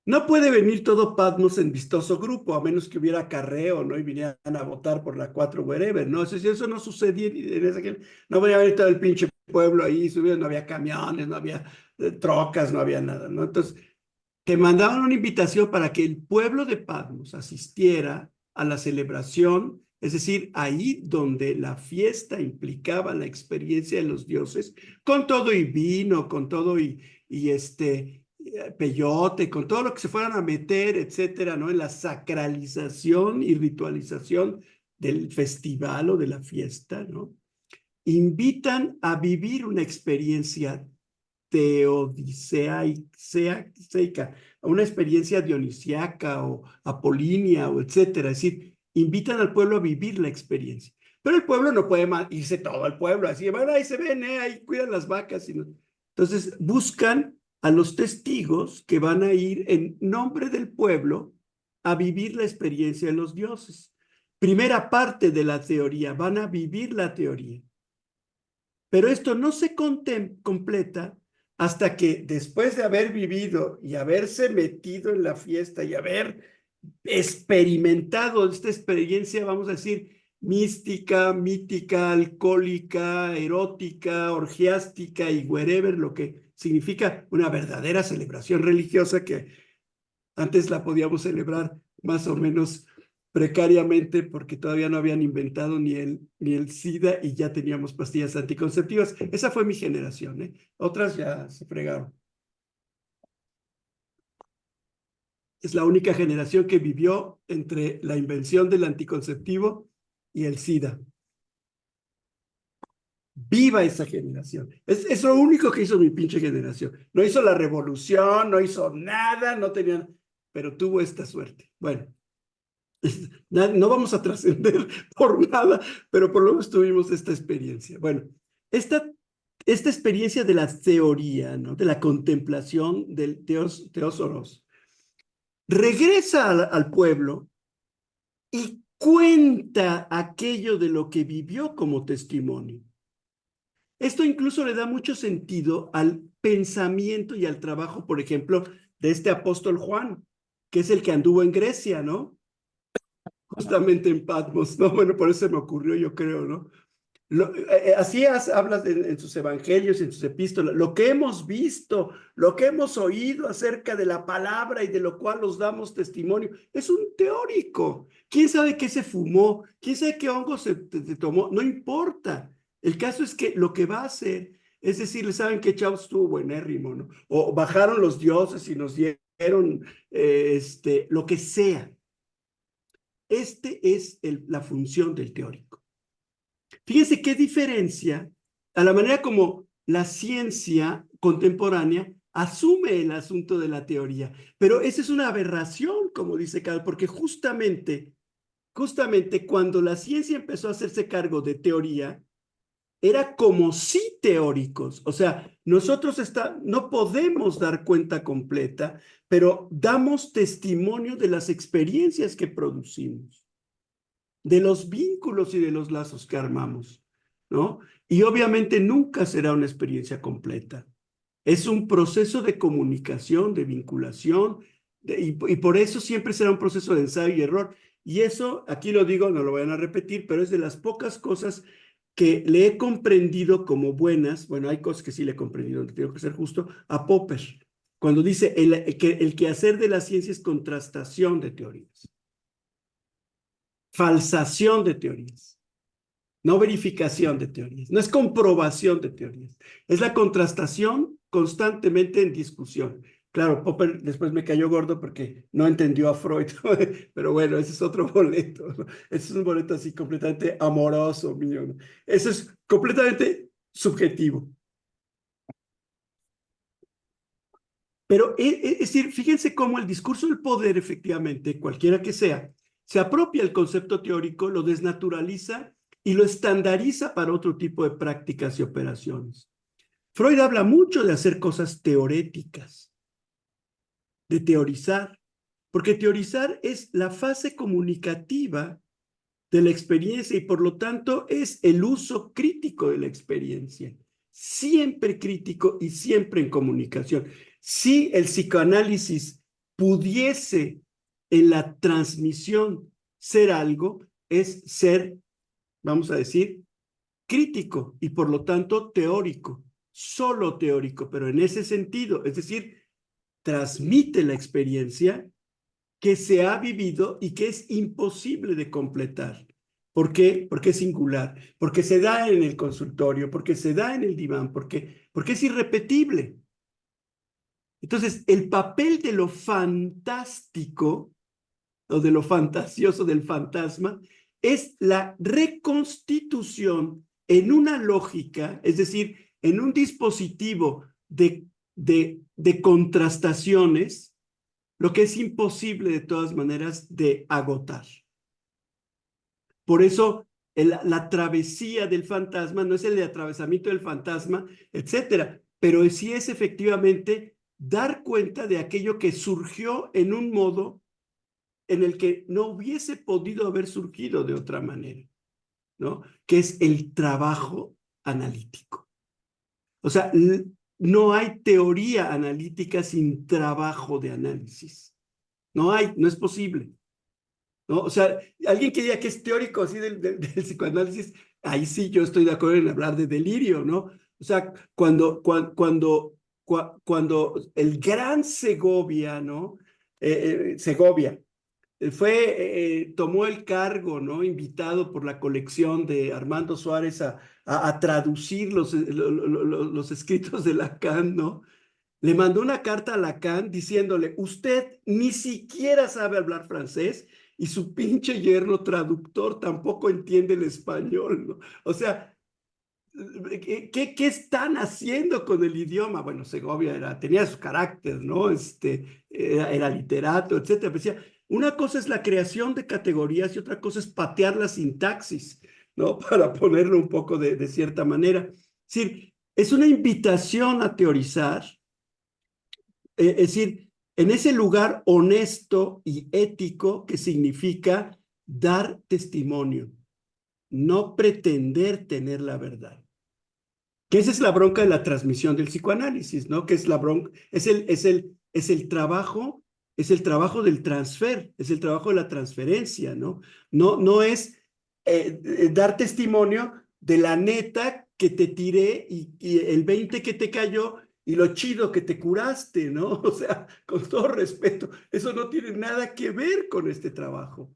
No puede venir todo Patmos en vistoso grupo, a menos que hubiera acarreo, ¿no? Y vinieran a votar por la 4 wherever, ¿no? Eso no sucedía en ese. No venía a venir todo el pinche pueblo ahí, no había camiones, no había trocas, no había nada, ¿no? Entonces, te mandaban una invitación para que el pueblo de Patmos asistiera a la celebración, es decir, ahí donde la fiesta implicaba la experiencia de los dioses, con todo y vino, con todo y peyote, con todo lo que se fueran a meter, etcétera, ¿no? En la sacralización y ritualización del festival o de la fiesta, ¿no? Invitan a vivir una experiencia teodiceica, una experiencia dionisiaca o apolínea o etcétera. Es decir, invitan al pueblo a vivir la experiencia. Pero el pueblo no puede irse todo al pueblo, así, bueno, ahí se ven, ahí cuidan las vacas. Entonces, buscan a los testigos que van a ir en nombre del pueblo a vivir la experiencia de los dioses. Primera parte de la teoría, van a vivir la teoría. Pero esto no se completa hasta que después de haber vivido y haberse metido en la fiesta y haber experimentado esta experiencia, vamos a decir, mística, mítica, alcohólica, erótica, orgiástica y wherever, lo que significa una verdadera celebración religiosa que antes la podíamos celebrar más o menos precariamente porque todavía no habían inventado ni el SIDA y ya teníamos pastillas anticonceptivas. Esa fue mi generación, ¿eh? Otras ya se fregaron. Es la única generación que vivió entre la invención del anticonceptivo y el SIDA. ¡Viva esa generación! Es lo único que hizo mi pinche generación. No hizo la revolución, no hizo nada, no tenían, pero tuvo esta suerte. Bueno, no vamos a trascender por nada, pero por lo menos tuvimos esta experiencia. Bueno, esta experiencia de la teoría, ¿no? De la contemplación del Teósoros, regresa al pueblo y cuenta aquello de lo que vivió como testimonio. Esto incluso le da mucho sentido al pensamiento y al trabajo, por ejemplo, de este apóstol Juan, que es el que anduvo en Grecia, ¿no? Justamente en Patmos, ¿no? Bueno, por eso se me ocurrió, yo creo, ¿no? Hablas en sus evangelios, en sus epístolas, lo que hemos visto, lo que hemos oído acerca de la palabra y de lo cual nos damos testimonio, es un teórico. ¿Quién sabe qué se fumó? ¿Quién sabe qué hongo se tomó? No importa. El caso es que lo que va a hacer es decirle, ¿saben qué, chavos? Estuvo buenérrimo, ¿no? O bajaron los dioses y nos dieron lo que sea. Es la función del teórico. Fíjense qué diferencia a la manera como la ciencia contemporánea asume el asunto de la teoría. Pero esa es una aberración, como dice Carl, porque justamente cuando la ciencia empezó a hacerse cargo de teoría, era como si teóricos. O sea, nosotros no podemos dar cuenta completa, pero damos testimonio de las experiencias que producimos, de los vínculos y de los lazos que armamos, ¿no? Y obviamente nunca será una experiencia completa. Es un proceso de comunicación, de vinculación, y por eso siempre será un proceso de ensayo y error. Y eso, aquí lo digo, no lo vayan a repetir, pero es de las pocas cosas que le he comprendido como buenas. Bueno, hay cosas que sí le he comprendido, tengo que ser justo, a Popper, cuando dice el quehacer de la ciencia es contrastación de teorías, falsación de teorías, no verificación de teorías, no es comprobación de teorías, es la contrastación constantemente en discusión. Claro, Popper después me cayó gordo porque no entendió a Freud, pero bueno, ese es otro boleto, ¿no? Ese es un boleto así completamente amoroso mío, ¿no? Eso es completamente subjetivo. Pero es decir, fíjense cómo el discurso del poder, efectivamente, cualquiera que sea, se apropia el concepto teórico, lo desnaturaliza y lo estandariza para otro tipo de prácticas y operaciones. Freud habla mucho de hacer cosas teoréticas, de teorizar, porque teorizar es la fase comunicativa de la experiencia y por lo tanto es el uso crítico de la experiencia, siempre crítico y siempre en comunicación. Si el psicoanálisis pudiese en la transmisión ser algo, es ser, vamos a decir, crítico y por lo tanto teórico, solo teórico, pero en ese sentido, es decir, transmite la experiencia que se ha vivido y que es imposible de completar. ¿Por qué? Porque es singular, porque se da en el consultorio, porque se da en el diván, porque es irrepetible. Entonces, el papel de lo fantástico o de lo fantasioso del fantasma es la reconstitución en una lógica, es decir, en un dispositivo de contrastaciones, lo que es imposible de todas maneras de agotar. Por eso la travesía del fantasma no es el de atravesamiento del fantasma, etcétera, pero sí es efectivamente dar cuenta de aquello que surgió en un modo en el que no hubiese podido haber surgido de otra manera, ¿no? Que es el trabajo analítico. O sea, no hay teoría analítica sin trabajo de análisis. No hay, no es posible, ¿no? O sea, alguien que diga que es teórico así del psicoanálisis, ahí sí yo estoy de acuerdo en hablar de delirio, ¿no? O sea, cuando el gran Segovia, ¿no? Segovia, tomó el cargo, ¿no? Invitado por la colección de Armando Suárez a traducir los escritos de Lacan, ¿no? Le mandó una carta a Lacan diciéndole, usted ni siquiera sabe hablar francés y su pinche yerno traductor tampoco entiende el español, ¿no? O sea, ¿qué están haciendo con el idioma? Bueno, Segovia tenía su carácter, ¿no? Era literato, etcétera. Pero decía, una cosa es la creación de categorías y otra cosa es patear la sintaxis, ¿no? Para ponerlo un poco de cierta manera. Es decir, es una invitación a teorizar, es decir, en ese lugar honesto y ético que significa dar testimonio, no pretender tener la verdad. Que esa es la bronca de la transmisión del psicoanálisis, ¿no? Que es la bronca, es el trabajo del transfer, es el trabajo de la transferencia, ¿no? No es dar testimonio de la neta que te tiré y el 20 que te cayó y lo chido que te curaste, ¿no? O sea, con todo respeto, eso no tiene nada que ver con este trabajo.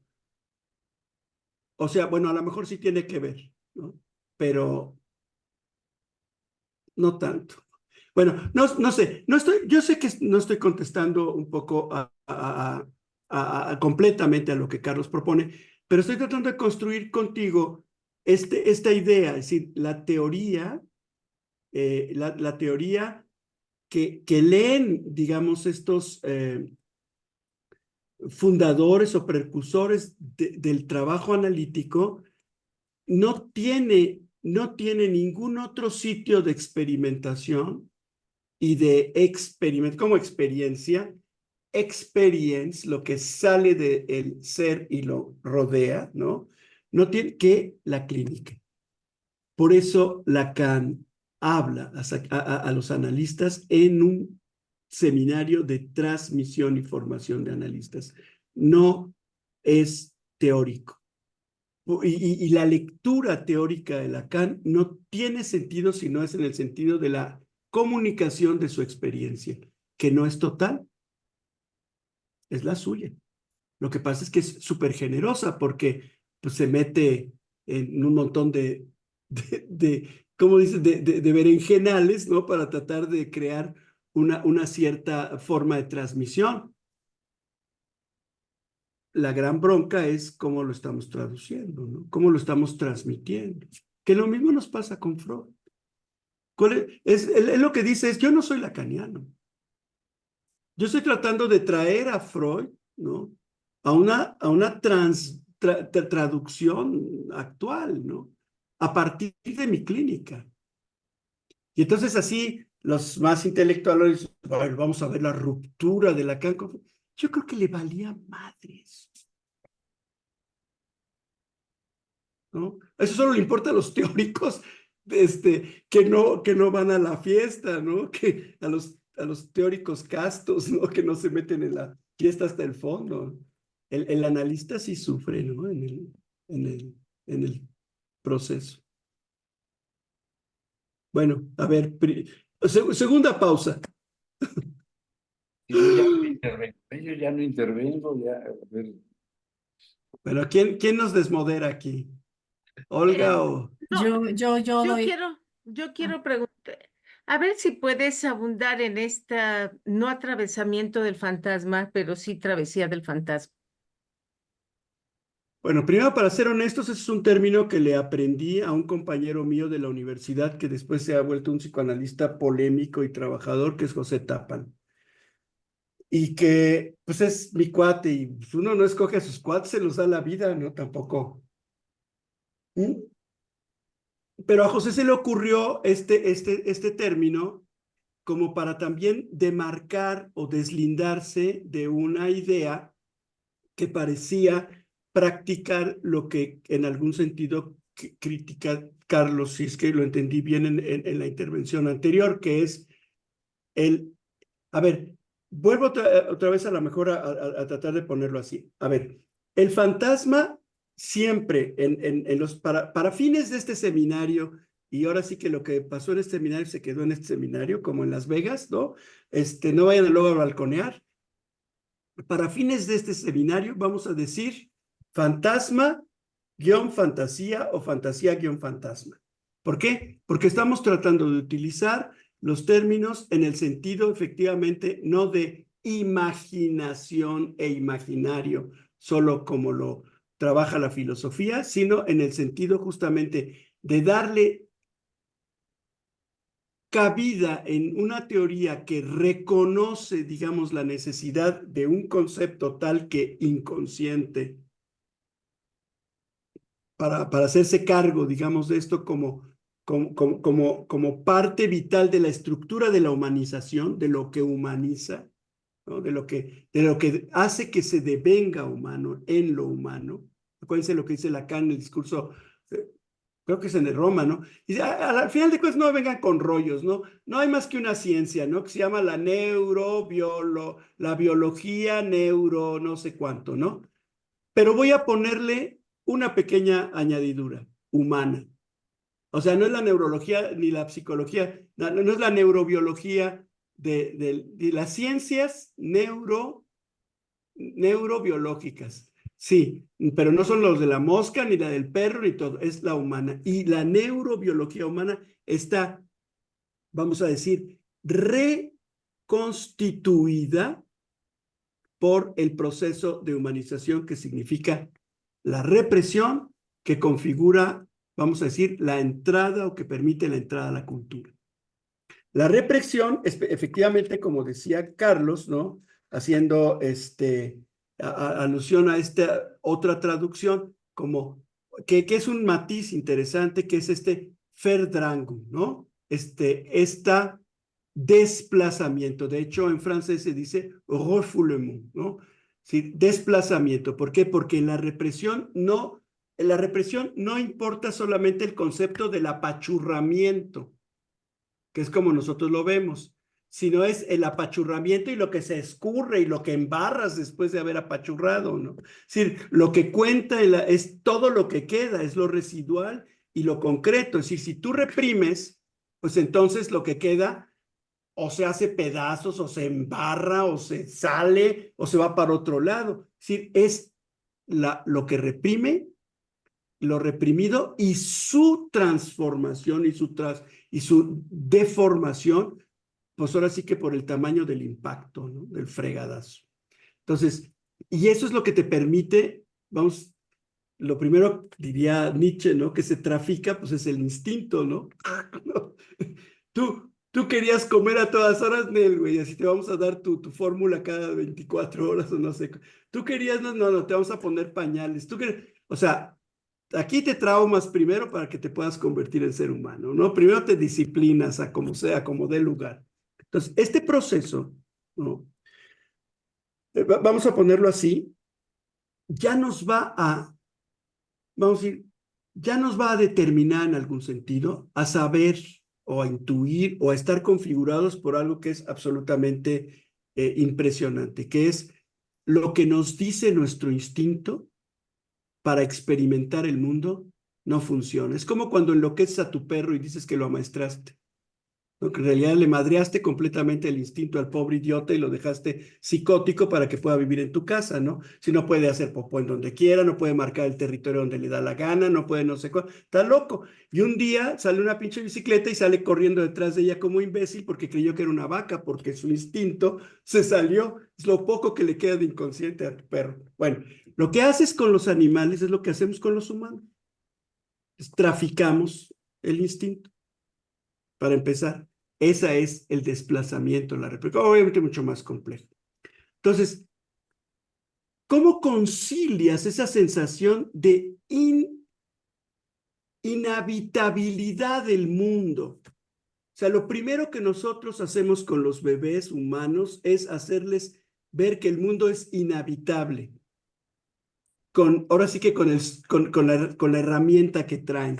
O sea, bueno, a lo mejor sí tiene que ver, ¿no? Pero no tanto. Bueno, no sé, yo sé que no estoy contestando un poco completamente a lo que Carlos propone, pero estoy tratando de construir contigo esta idea, es decir, la teoría, la teoría que leen, digamos, estos fundadores o precursores del trabajo analítico, no tiene ningún otro sitio de experimentación y de experimento como experiencia, experience, lo que sale del ser y lo rodea, ¿no? No tiene que la clínica. Por eso Lacan habla a los analistas en un seminario de transmisión y formación de analistas. No es teórico. Y la lectura teórica de Lacan no tiene sentido si no es en el sentido de la comunicación de su experiencia, que no es total, es la suya. Lo que pasa es que es súper generosa porque pues, se mete en un montón ¿cómo dices?, de berenjenales, ¿no? Para tratar de crear una cierta forma de transmisión. La gran bronca es cómo lo estamos traduciendo, ¿no? Cómo lo estamos transmitiendo. Que lo mismo nos pasa con Freud. Él lo que dice es, yo no soy lacaniano. Yo estoy tratando de traer a Freud, ¿no? A una traducción actual, ¿no? A partir de mi clínica. Y entonces así los más intelectuales, bueno, vamos a ver la ruptura de Lacan. Yo creo que le valía madres, ¿no? Eso solo le importa a los teóricos que no van a la fiesta, ¿no? Que a los teóricos castos, ¿no? Que no se meten en la fiesta hasta el fondo. El analista sí sufre, ¿no? En el proceso. Bueno, a ver, segunda pausa. Yo ya no intervengo, yo ya no intervengo, ya, a ver. Pero ¿quién nos desmodera aquí? ¿Olga o...? No, Yo doy. quiero preguntar, a ver si puedes abundar en esta, no atravesamiento del fantasma, pero sí travesía del fantasma. Bueno, primero, para ser honestos, ese es un término que le aprendí a un compañero mío de la universidad que después se ha vuelto un psicoanalista polémico y trabajador, que es José Tapan. Y que, pues, es mi cuate, y pues, uno no escoge a sus cuates, se los da la vida, ¿no? Tampoco. ¿Mm? Pero a José se le ocurrió este término como para también demarcar o deslindarse de una idea que parecía practicar lo que en algún sentido critica Carlos, si es que lo entendí bien en la intervención anterior, que es a ver, vuelvo otra vez a lo mejor a tratar de ponerlo así. A ver, el fantasma siempre para fines de este seminario, y ahora sí que lo que pasó en este seminario se quedó en este seminario, como en Las Vegas, ¿no? No vayan luego a balconear. Para fines de este seminario vamos a decir fantasma guión fantasía o fantasía guión fantasma. ¿Por qué? Porque estamos tratando de utilizar los términos en el sentido efectivamente no de imaginación e imaginario, solo como lo trabaja la filosofía, sino en el sentido justamente de darle cabida en una teoría que reconoce, digamos, la necesidad de un concepto tal que inconsciente para hacerse cargo, digamos, de esto como parte vital de la estructura de la humanización, de lo que humaniza, ¿no? de lo que hace que se devenga humano en lo humano. Acuérdense lo que dice Lacan en el discurso, creo que es en el Roma, ¿no? Y al final de cuentas no vengan con rollos, ¿no? No hay más que una ciencia, ¿no? Que se llama la la biología neuro, no sé cuánto, ¿no? Pero voy a ponerle una pequeña añadidura, humana. O sea, no es la neurología ni la psicología, no es la neurobiología de las ciencias neurobiológicas. Sí, pero no son los de la mosca, ni la del perro, ni todo, es la humana. Y la neurobiología humana está, vamos a decir, reconstituida por el proceso de humanización que significa la represión que configura, vamos a decir, la entrada o que permite la entrada a la cultura. La represión, efectivamente, como decía Carlos, ¿no? Haciendo alusión a esta otra traducción, como que es un matiz interesante, que es Verdrängung, ¿no? Esta desplazamiento. De hecho, en francés se dice refoulement, ¿no? Sí, desplazamiento. ¿Por qué? Porque en la represión no importa solamente el concepto del apachurramiento, que es como nosotros lo vemos, sino es el apachurramiento y lo que se escurre y lo que embarras después de haber apachurrado, ¿no? Es decir, lo que cuenta es todo lo que queda, es lo residual y lo concreto. Es decir, si tú reprimes, pues entonces lo que queda o se hace pedazos, o se embarra, o se sale, o se va para otro lado. Es decir, es lo que reprime, lo reprimido y su transformación y su deformación, pues ahora sí que por el tamaño del impacto, ¿no? Del fregadazo. Entonces, y eso es lo que te permite, vamos, lo primero diría Nietzsche, ¿no? Que se trafica, pues es el instinto, ¿no? Tú querías comer a todas horas, Nel, güey, así te vamos a dar tu fórmula cada 24 horas o no sé. Tú querías, no, te vamos a poner pañales. O sea, aquí te traumas primero para que te puedas convertir en ser humano, ¿no? Primero te disciplinas a como sea, como dé lugar. Entonces, este proceso, ¿no? Vamos a ponerlo así, ya nos va a, vamos a decir, ya nos va a determinar en algún sentido a saber o a intuir o a estar configurados por algo que es absolutamente impresionante, que es lo que nos dice nuestro instinto para experimentar el mundo no funciona. Es como cuando enloqueces a tu perro y dices que lo amaestraste, ¿no? Que en realidad le madreaste completamente el instinto al pobre idiota y lo dejaste psicótico para que pueda vivir en tu casa, ¿no? Si no puede hacer popó en donde quiera, no puede marcar el territorio donde le da la gana, no puede no sé cuál, está loco. Y un día sale una pinche bicicleta y sale corriendo detrás de ella como imbécil porque creyó que era una vaca, porque su instinto se salió. Es lo poco que le queda de inconsciente a tu perro. Bueno, lo que haces con los animales es lo que hacemos con los humanos. Traficamos el instinto. Para empezar, ese es el desplazamiento, la réplica, obviamente mucho más complejo. Entonces, ¿cómo concilias esa sensación de inhabitabilidad del mundo? O sea, lo primero que nosotros hacemos con los bebés humanos es hacerles ver que el mundo es inhabitable. Ahora sí que con la herramienta que traen.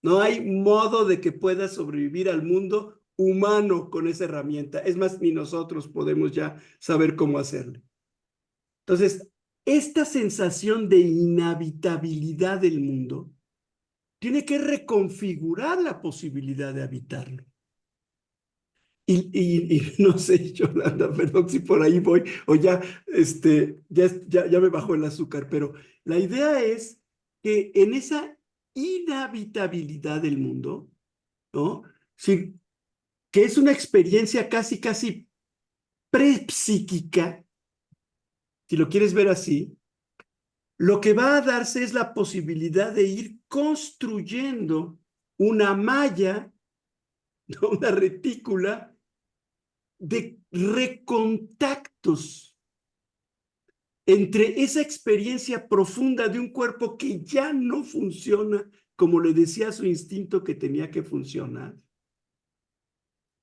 No hay modo de que pueda sobrevivir al mundo humano con esa herramienta. Es más, ni nosotros podemos ya saber cómo hacerlo. Entonces, esta sensación de inhabitabilidad del mundo tiene que reconfigurar la posibilidad de habitarlo. Y no sé, Yolanda, perdón si por ahí voy, o ya me bajó el azúcar, pero la idea es que en esa inhabitabilidad del mundo, ¿no? Sí, que es una experiencia casi prepsíquica, si lo quieres ver así, lo que va a darse es la posibilidad de ir construyendo una malla, ¿no? Una retícula de recontactos entre esa experiencia profunda de un cuerpo que ya no funciona como le decía su instinto que tenía que funcionar,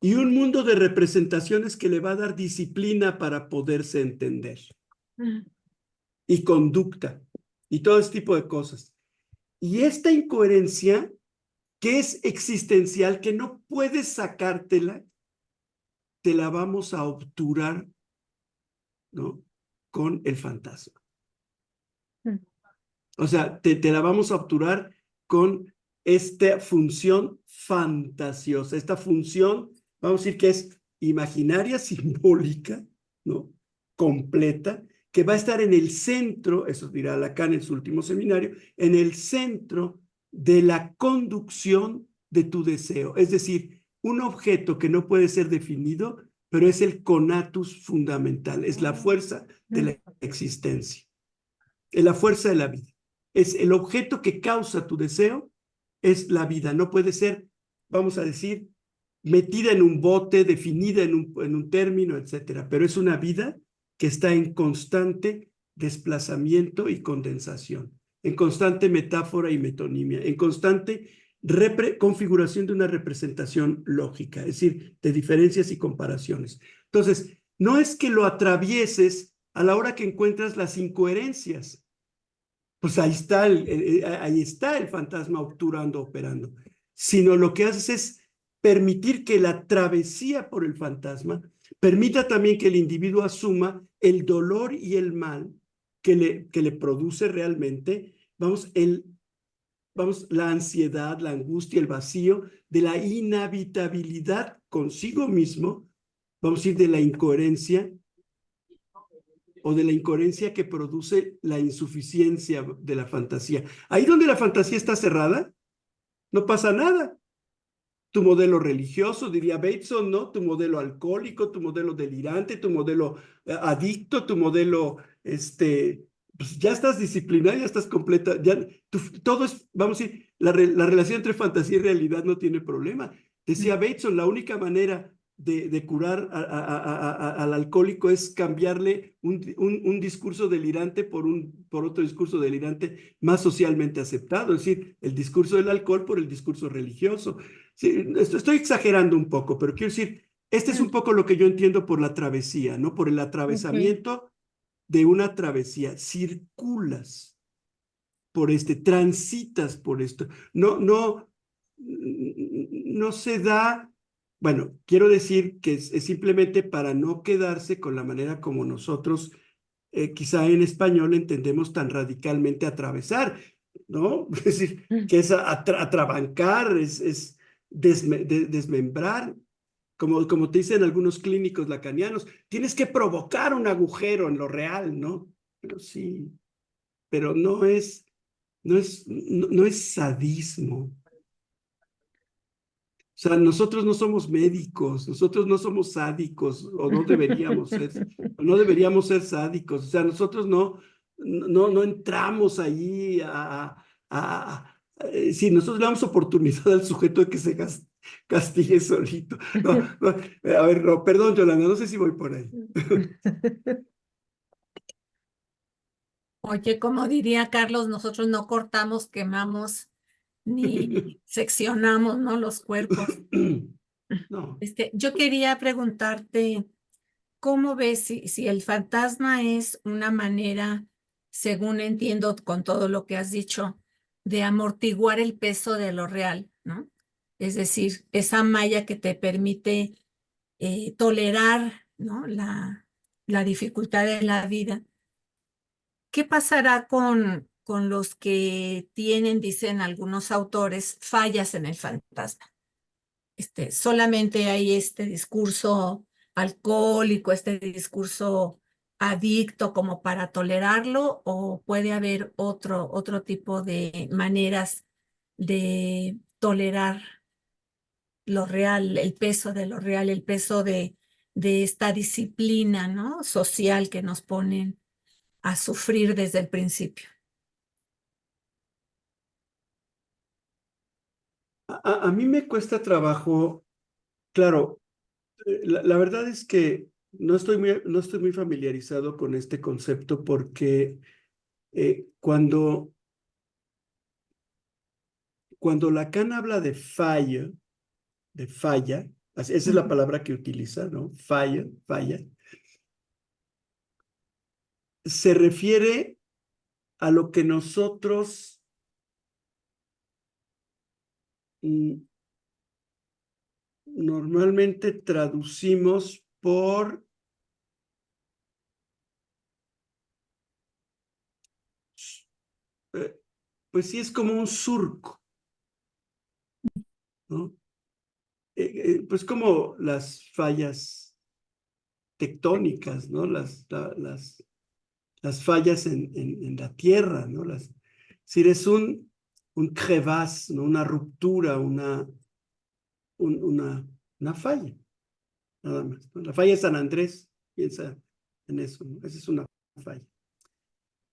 y un mundo de representaciones que le va a dar disciplina para poderse entender, y conducta, y todo ese tipo de cosas. Y esta incoherencia, que es existencial, que no puedes sacártela, te la vamos a obturar, ¿no? Con el fantasma. O sea, te la vamos a obturar con esta función fantasiosa, esta función, vamos a decir que es imaginaria, simbólica, ¿no? Completa, que va a estar en el centro, eso dirá Lacan en su último seminario, en el centro de la conducción de tu deseo. Es decir, un objeto que no puede ser definido, pero es el conatus fundamental, es la fuerza de la existencia, es la fuerza de la vida. Es el objeto que causa tu deseo, es la vida. No puede ser, vamos a decir, metida en un bote, definida en un término, etcétera, pero es una vida que está en constante desplazamiento y condensación, en constante metáfora y metonimia, en constante configuración de una representación lógica, es decir, de diferencias y comparaciones. Entonces, no es que lo atravieses a la hora que encuentras las incoherencias, pues ahí está el fantasma obturando, operando, sino lo que haces es permitir que la travesía por el fantasma permita también que el individuo asuma el dolor y el mal que le produce realmente, la ansiedad, la angustia, el vacío de la inhabitabilidad consigo mismo, vamos a decir, de la incoherencia o de la incoherencia que produce la insuficiencia de la fantasía. Ahí donde la fantasía está cerrada, no pasa nada. Tu modelo religioso, diría Bateson, ¿no? Tu modelo alcohólico, tu modelo delirante, tu modelo adicto, tu modelo, pues ya estás disciplinado, ya estás completa, ya, todo es, vamos a decir, la relación entre fantasía y realidad no tiene problema. Decía Bateson, la única manera de curar al alcohólico es cambiarle un discurso delirante por otro discurso delirante más socialmente aceptado, es decir, el discurso del alcohol por el discurso religioso. Sí, estoy exagerando un poco, pero quiero decir, este es un poco lo que yo entiendo por la travesía, ¿no? Por el Ok. atravesamiento de una travesía. Circulas por transitas por esto. No se da, bueno, quiero decir que es simplemente para no quedarse con la manera como nosotros, quizá en español entendemos tan radicalmente atravesar, ¿no? Es decir, que es atrabancar, es desmembrar, como te dicen algunos clínicos lacanianos, tienes que provocar un agujero en lo real, ¿no? Pero sí, pero no es sadismo. O sea, nosotros no somos médicos, nosotros no somos sádicos, o no deberíamos ser sádicos. O sea, nosotros no entramos ahí sí, nosotros le damos oportunidad al sujeto de que se castigue solito. A ver, no, perdón, Yolanda, no sé si voy por ahí. Oye, como diría Carlos, nosotros no cortamos, quemamos ni seccionamos, ¿no? Los cuerpos. No. Yo quería preguntarte, ¿cómo ves si el fantasma es una manera, según entiendo con todo lo que has dicho, de amortiguar el peso de lo real, ¿no? Es decir, esa malla que te permite tolerar, ¿no? La dificultad de la vida. ¿Qué pasará con los que tienen, dicen algunos autores, fallas en el fantasma? Solamente hay este discurso alcohólico, este discurso adicto como para tolerarlo, o puede haber otro tipo de maneras de tolerar lo real, el peso de lo real, el peso de esta disciplina, ¿no? Social que nos ponen a sufrir desde el principio. A mí me cuesta trabajo, claro, la verdad es que no estoy muy familiarizado con este concepto porque cuando Lacan habla de falla, esa es la palabra que utiliza, ¿no? Falla, se refiere a lo que nosotros normalmente traducimos por pues sí es como un surco, ¿no? Pues como las fallas tectónicas, ¿no? Las fallas en la tierra, ¿no? Es decir, es un crevasse, ¿no? Una ruptura, una falla, nada más, ¿no? La falla de San Andrés, piensa en eso, ¿no? Esa es una falla.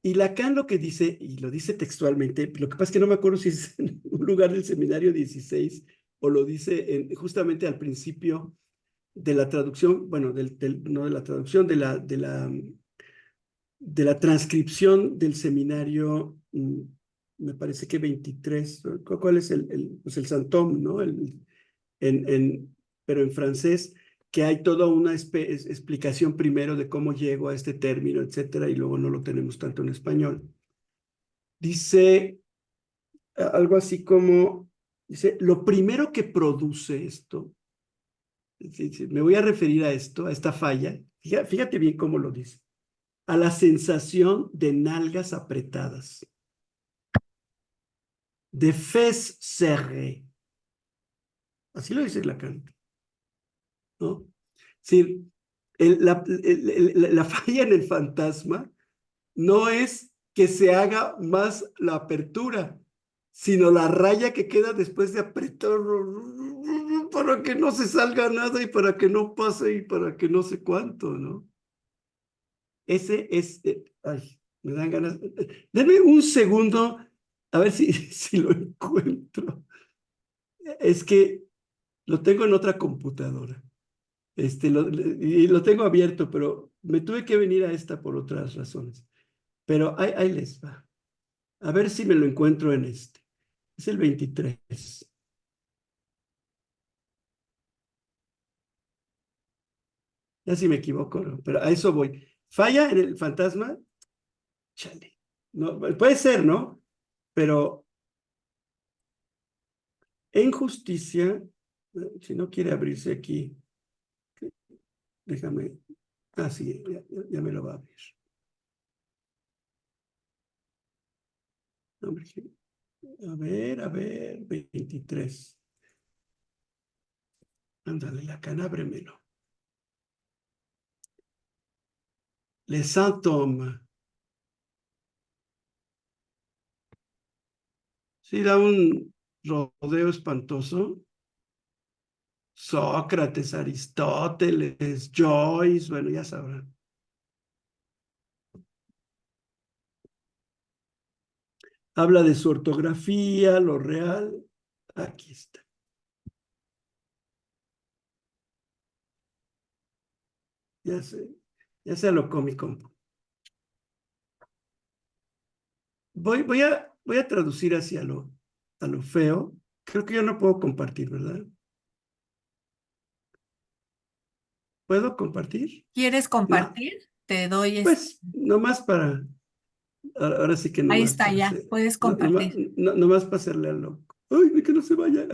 Y Lacan lo que dice, y lo dice textualmente, lo que pasa es que no me acuerdo si es en un lugar del seminario 16 o lo dice justamente al principio de la traducción, bueno, no de la traducción, de la transcripción del seminario, me parece que 23, ¿cuál es pues el Santom, ¿no? Pero en francés, que hay toda una explicación primero de cómo llego a este término, etcétera, y luego no lo tenemos tanto en español. Dice algo así como, dice, lo primero que produce esto, me voy a referir a esto, a esta falla, fíjate bien cómo lo dice, a la sensación de nalgas apretadas, de fes serré, así lo dice Lacan, ¿no? Es decir, la falla en el fantasma no es que se haga más la apertura, sino la raya que queda después de apretar para que no se salga nada y para que no pase y para que no sé cuánto, ¿no? Ese es, ay, me dan ganas. Denme un segundo a ver si lo encuentro. Es que lo tengo en otra computadora. Y lo tengo abierto, pero me tuve que venir a esta por otras razones. Pero ahí les va. A ver si me lo encuentro en este. Es el 23. Ya si me equivoco, ¿no? Pero a eso voy. ¿Falla en el fantasma? Chale. No, puede ser, ¿no? Pero en justicia, si no quiere abrirse aquí, déjame. Ah, sí, ya me lo va a abrir. Hombre, a ver, 23. Ándale, Lacan, ábremelo. Les symptômes. Sí, da un rodeo espantoso. Sócrates, Aristóteles, Joyce, bueno, ya sabrán. Habla de su ortografía, lo real. Aquí está. Ya sé lo cómico. Voy a traducir hacia a lo feo. Creo que yo no puedo compartir, ¿verdad? ¿Puedo compartir? ¿Quieres No, compartir? Te doy pues nomás para, ahora sí que Ahí nomás está para ya, hacer, puedes compartir. nomás para hacerle al loco. Ay, que no se vaya.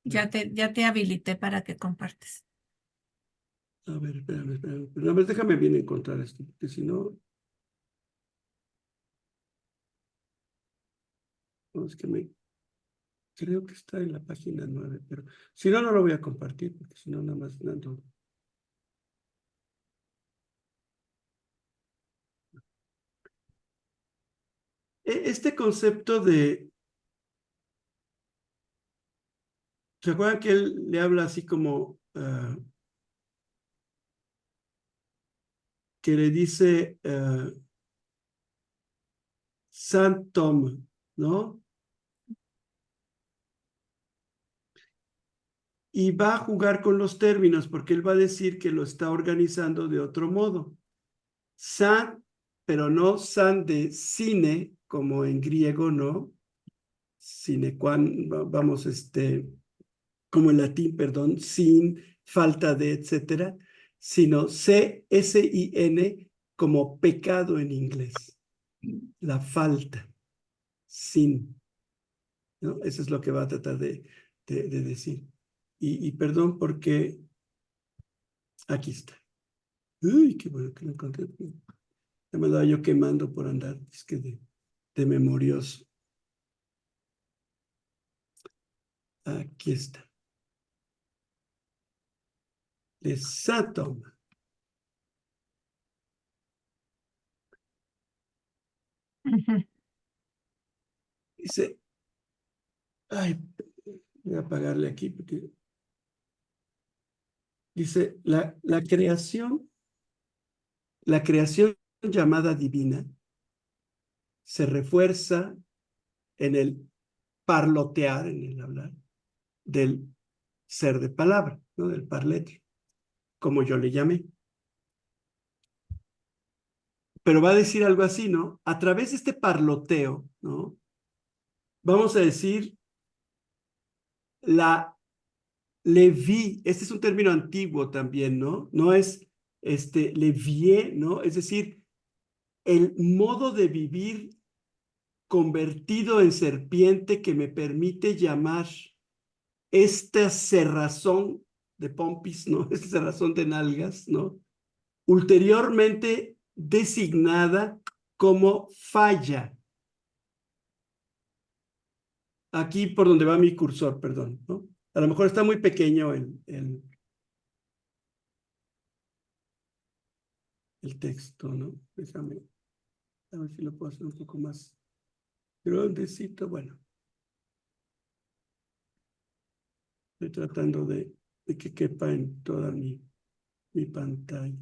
Ya te habilité para que compartes. A ver, espérame. Nada más déjame bien encontrar esto, porque si no, no, es que creo que está en la página 9, pero si no, no lo voy a compartir, porque si no, nada más ando. Este concepto ¿se acuerdan que él le habla así como, que le dice Saint Tom, ¿no? Y va a jugar con los términos porque él va a decir que lo está organizando de otro modo. San, pero no san de cine, como en griego, ¿no? Sine vamos, como en latín, perdón, sin, falta de, etcétera, sino C-S-I-N como pecado en inglés. La falta, sin, ¿no? Eso es lo que va a tratar de decir. Y perdón porque aquí está. Uy, qué bueno que lo encontré. Ya me andaba yo quemando por andar, es que de memorioso. Aquí está. Les átomos. Ujú. Dice, ay, voy a apagarle aquí porque dice, la creación llamada divina se refuerza en el parlotear, en el hablar, del ser de palabra, ¿no? Del parlete, como yo le llamé. Pero va a decir algo así, ¿no? A través de este parloteo, ¿no? Vamos a decir, le vi, este es un término antiguo también, ¿no? No es, le vie, ¿no? Es decir, el modo de vivir convertido en serpiente que me permite llamar esta cerrazón de pompis, ¿no? Esta cerrazón de nalgas, ¿no? Ulteriormente designada como falla. Aquí por donde va mi cursor, perdón, ¿no? A lo mejor está muy pequeño el texto, ¿no? Déjame, a ver si lo puedo hacer un poco más grandecito. Bueno, estoy tratando de que quepa en toda mi pantalla.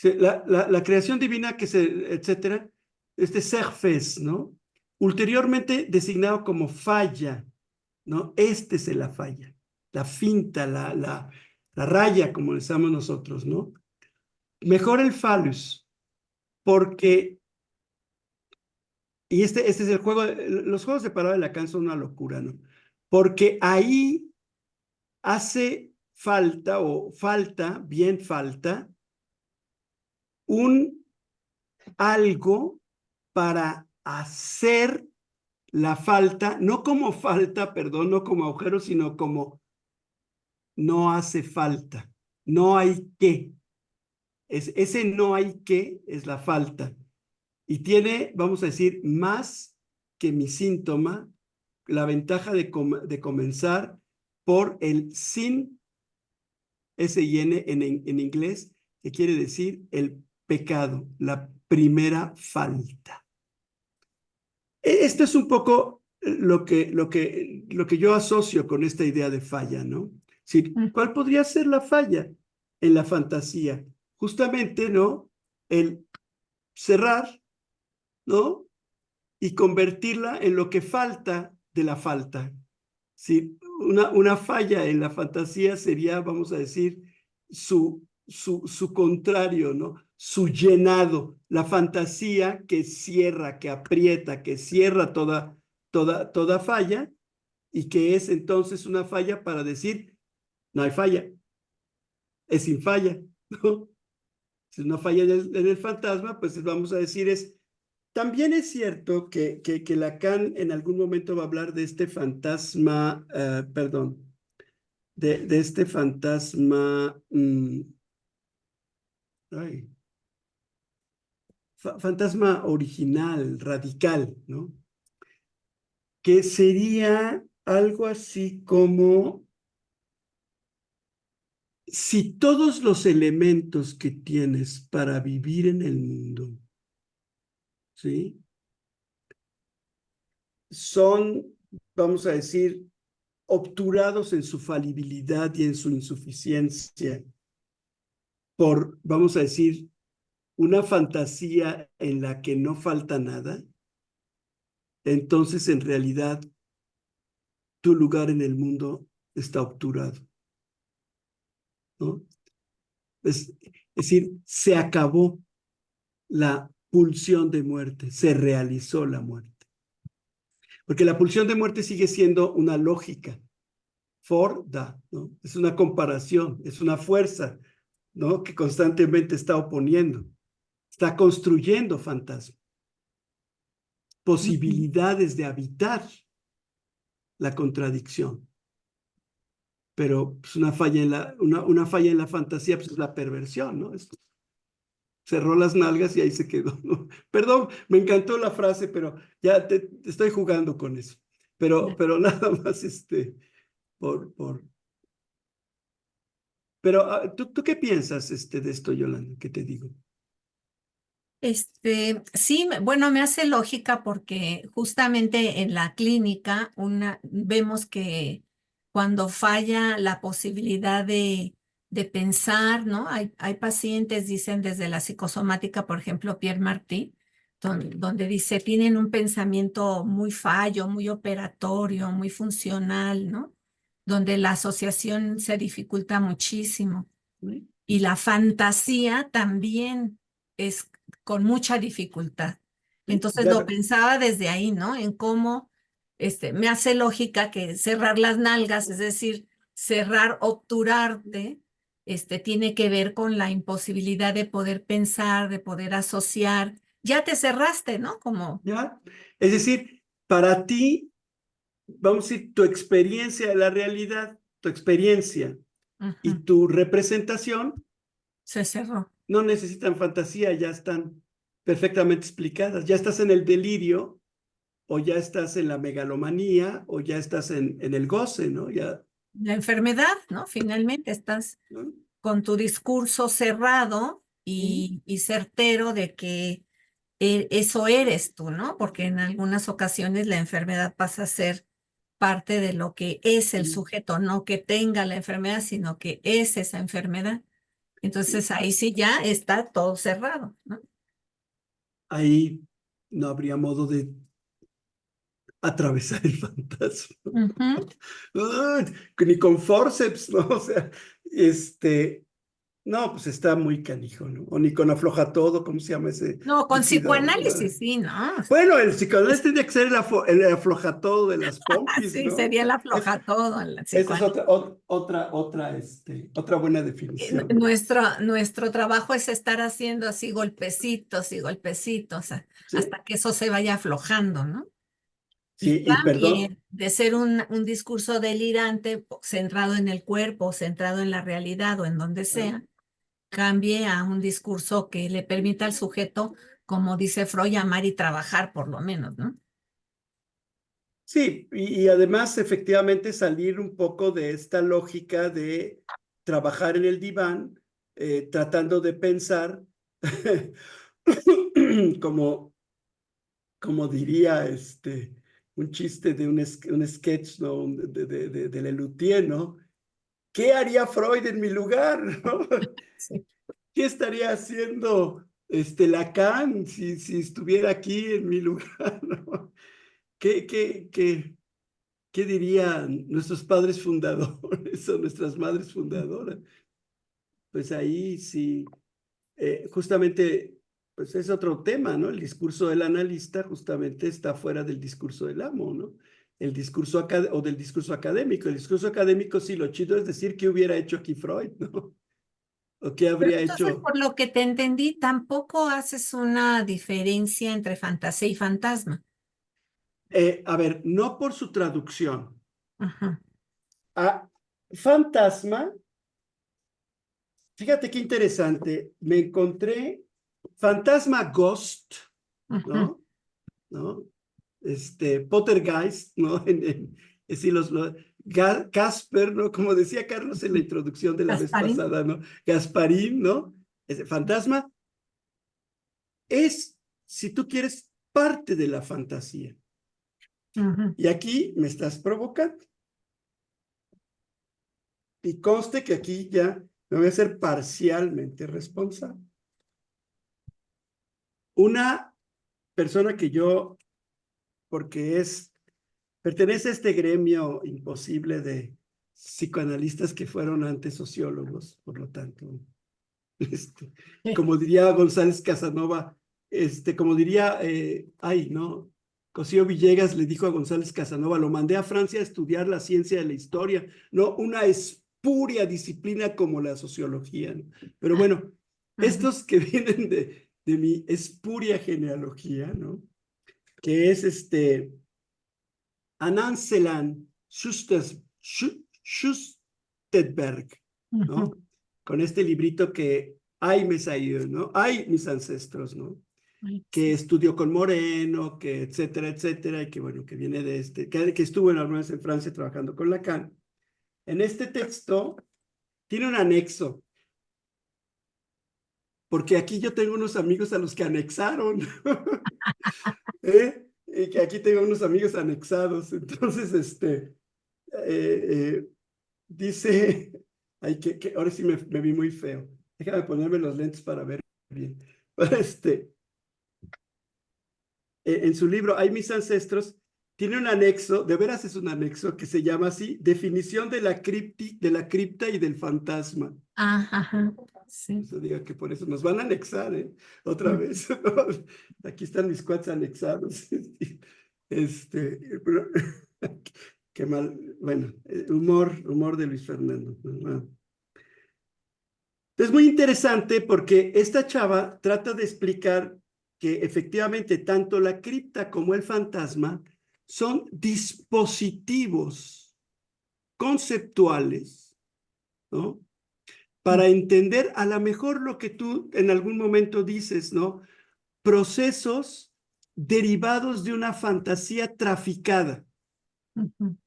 La creación divina, etcétera, Serfes, ¿no? Ulteriormente designado como falla, ¿no? Este es la falla, la finta, la raya, como le llamamos nosotros, ¿no? Mejor el phallus, porque, y este es el juego, los juegos de palabras de Lacan son una locura, ¿no? Porque ahí hace falta, bien falta, un algo para hacer la falta, no como falta, perdón, no como agujero, sino como no hace falta, no hay que. Ese no hay que es la falta. Y tiene, vamos a decir, más que mi síntoma, la ventaja de comenzar por el sin S-I-N en inglés, que quiere decir el pecado, la primera falta. Esto es un poco lo que yo asocio con esta idea de falla, ¿no? Sí, ¿cuál podría ser la falla en la fantasía? Justamente, ¿no? El cerrar, ¿no? Y convertirla en lo que falta de la falta. Sí, una falla en la fantasía sería, vamos a decir, su contrario, ¿no? Su llenado, la fantasía que cierra, que aprieta, que cierra toda falla y que es entonces una falla para decir, no hay falla, es sin falla, ¿no? Si es una falla en el fantasma, pues vamos a decir también es cierto que Lacan en algún momento va a hablar de este fantasma, perdón, de este fantasma, fantasma original, radical, ¿no? Que sería algo así como si todos los elementos que tienes para vivir en el mundo, ¿sí? Son, vamos a decir, obturados en su falibilidad y en su insuficiencia por, vamos a decir, una fantasía en la que no falta nada, entonces en realidad tu lugar en el mundo está obturado, ¿no? Es decir, se acabó la pulsión de muerte, se realizó la muerte. Porque la pulsión de muerte sigue siendo una lógica, ¿no? Es una comparación, es una fuerza, ¿no? Que constantemente está oponiendo, está construyendo fantasmas, posibilidades de habitar la contradicción. Pero pues, una falla en la fantasía pues, es la perversión, ¿no? Cerró las nalgas y ahí se quedó, ¿no? Perdón, me encantó la frase, pero ya te estoy jugando con eso. pero nada más, pero ¿tú qué piensas, de esto, Yolanda? ¿Qué te digo? Sí, bueno, me hace lógica porque justamente en la clínica vemos que cuando falla la posibilidad de pensar, ¿no? Hay pacientes, dicen desde la psicosomática, por ejemplo, Pierre Martí, donde dice, tienen un pensamiento muy fallo, muy operatorio, muy funcional, ¿no? Donde la asociación se dificulta muchísimo. ¿Sí? Y la fantasía también es con mucha dificultad. ¿Sí? Entonces lo pensaba desde ahí, ¿no? En cómo me hace lógica que cerrar las nalgas, es decir, cerrar, obturarte, tiene que ver con la imposibilidad de poder pensar, de poder asociar. Ya te cerraste, ¿no? Como ¿Ya? Es decir, para ti, vamos a decir, tu experiencia de la realidad, tu experiencia y ujú, tu representación se cerró. no necesitan fantasía, ya están perfectamente explicadas. Ya estás en el delirio, o ya estás en la megalomanía, o ya estás en el goce, ¿no? Ya, La enfermedad, ¿no? Finalmente estás ¿no? con tu discurso cerrado ¿Sí? y certero de que eso eres tú, ¿no? Porque en algunas ocasiones la enfermedad pasa a ser parte de lo que es el Sí. sujeto, no que tenga la enfermedad, sino que es esa enfermedad. Entonces ahí sí ya está todo cerrado, ¿no? Ahí no habría modo de atravesar el fantasma. Ujú. Uy, ni con forceps, ¿no? O sea, no, pues está muy canijo, ¿no? O ni con afloja todo, ¿cómo se llama ese No, con líquido? psicoanálisis sí, ¿no? Bueno, el psicoanálisis Es- tendría que ser el afloja todo de las pompis, sí, ¿no? sería la afloja todo en la Esa es psicoanálisis. otra buena definición, ¿no? Nuestro trabajo es estar haciendo así golpecitos y golpecitos Sí, hasta que eso se vaya aflojando, ¿no? Y sí, y perdón, cambie de ser un discurso delirante centrado en el cuerpo, centrado en la realidad o en donde ¿no? sea, cambie a un discurso que le permita al sujeto, como dice Freud, amar y trabajar por lo menos, ¿no? Sí, y además efectivamente salir un poco de esta lógica de trabajar en el diván, tratando de pensar como, como diría un chiste de un sketch, ¿no? De Lelutier, ¿no? ¿Qué haría Freud en mi lugar? ¿No? Sí. ¿Qué estaría haciendo Lacan si estuviera aquí en mi lugar? ¿No? ¿Qué dirían nuestros padres fundadores o nuestras madres fundadoras? Pues ahí sí, justamente, pues es otro tema, ¿no? El discurso del analista justamente está fuera del discurso del amo, ¿no? El discurso o del discurso académico. El discurso académico, sí, lo chido es decir qué hubiera hecho aquí Freud, ¿no? O qué Pero habría entonces, hecho. por lo que te entendí, tampoco haces una diferencia entre fantasía y fantasma. A ver, no por su traducción. Ajá, A fantasma, fíjate qué interesante, me encontré fantasma ghost, ajá. ¿no? ¿No? Poltergeist, ¿no? Es decir, Casper, ¿no? Como decía Carlos en la introducción de la vez Gasparín. pasada, ¿no? Gasparín, ¿no? Fantasma es, si tú quieres, parte de la fantasía. Ujú. Y aquí me estás provocando. Y conste que aquí ya me voy a ser parcialmente responsable. Una persona que yo, porque pertenece a este gremio imposible de psicoanalistas que fueron antes sociólogos, por lo tanto, este, Sí. como diría González Casanova, como diría, no, Cosío Villegas le dijo a González Casanova, lo mandé a Francia a estudiar la ciencia de la historia, no una espuria disciplina como la sociología, ¿no? Pero bueno, Ujú. estos que vienen de mi espuria genealogía, ¿no? Que es Ananselan Schustedberg, Ujú. ¿no? Con este librito que hay mis años, ¿no? Hay mis ancestros, ¿no? Ay, que sí. estudió con Moreno, que etcétera, etcétera, y que bueno, que viene de que estuvo en algunas en Francia trabajando con Lacan. En este texto tiene un anexo, porque aquí yo tengo unos amigos a los que anexaron, ¿eh? Y que aquí tengo unos amigos anexados, entonces, dice, ay, ahora sí me vi muy feo, déjame ponerme los lentes para ver bien, en su libro Hay mis ancestros, tiene un anexo, de veras es un anexo, que se llama así, Definición de la cripta y del fantasma. Ajá, sí. Eso diga que por eso nos van a anexar, ¿eh? Otra vez. Aquí están mis cuates anexados. Pero, qué mal, bueno, humor de Luis Fernando. Es muy interesante porque esta chava trata de explicar que efectivamente tanto la cripta como el fantasma son dispositivos conceptuales, ¿no? Para entender a lo mejor lo que tú en algún momento dices, ¿no? Procesos derivados de una fantasía traficada, Ujú.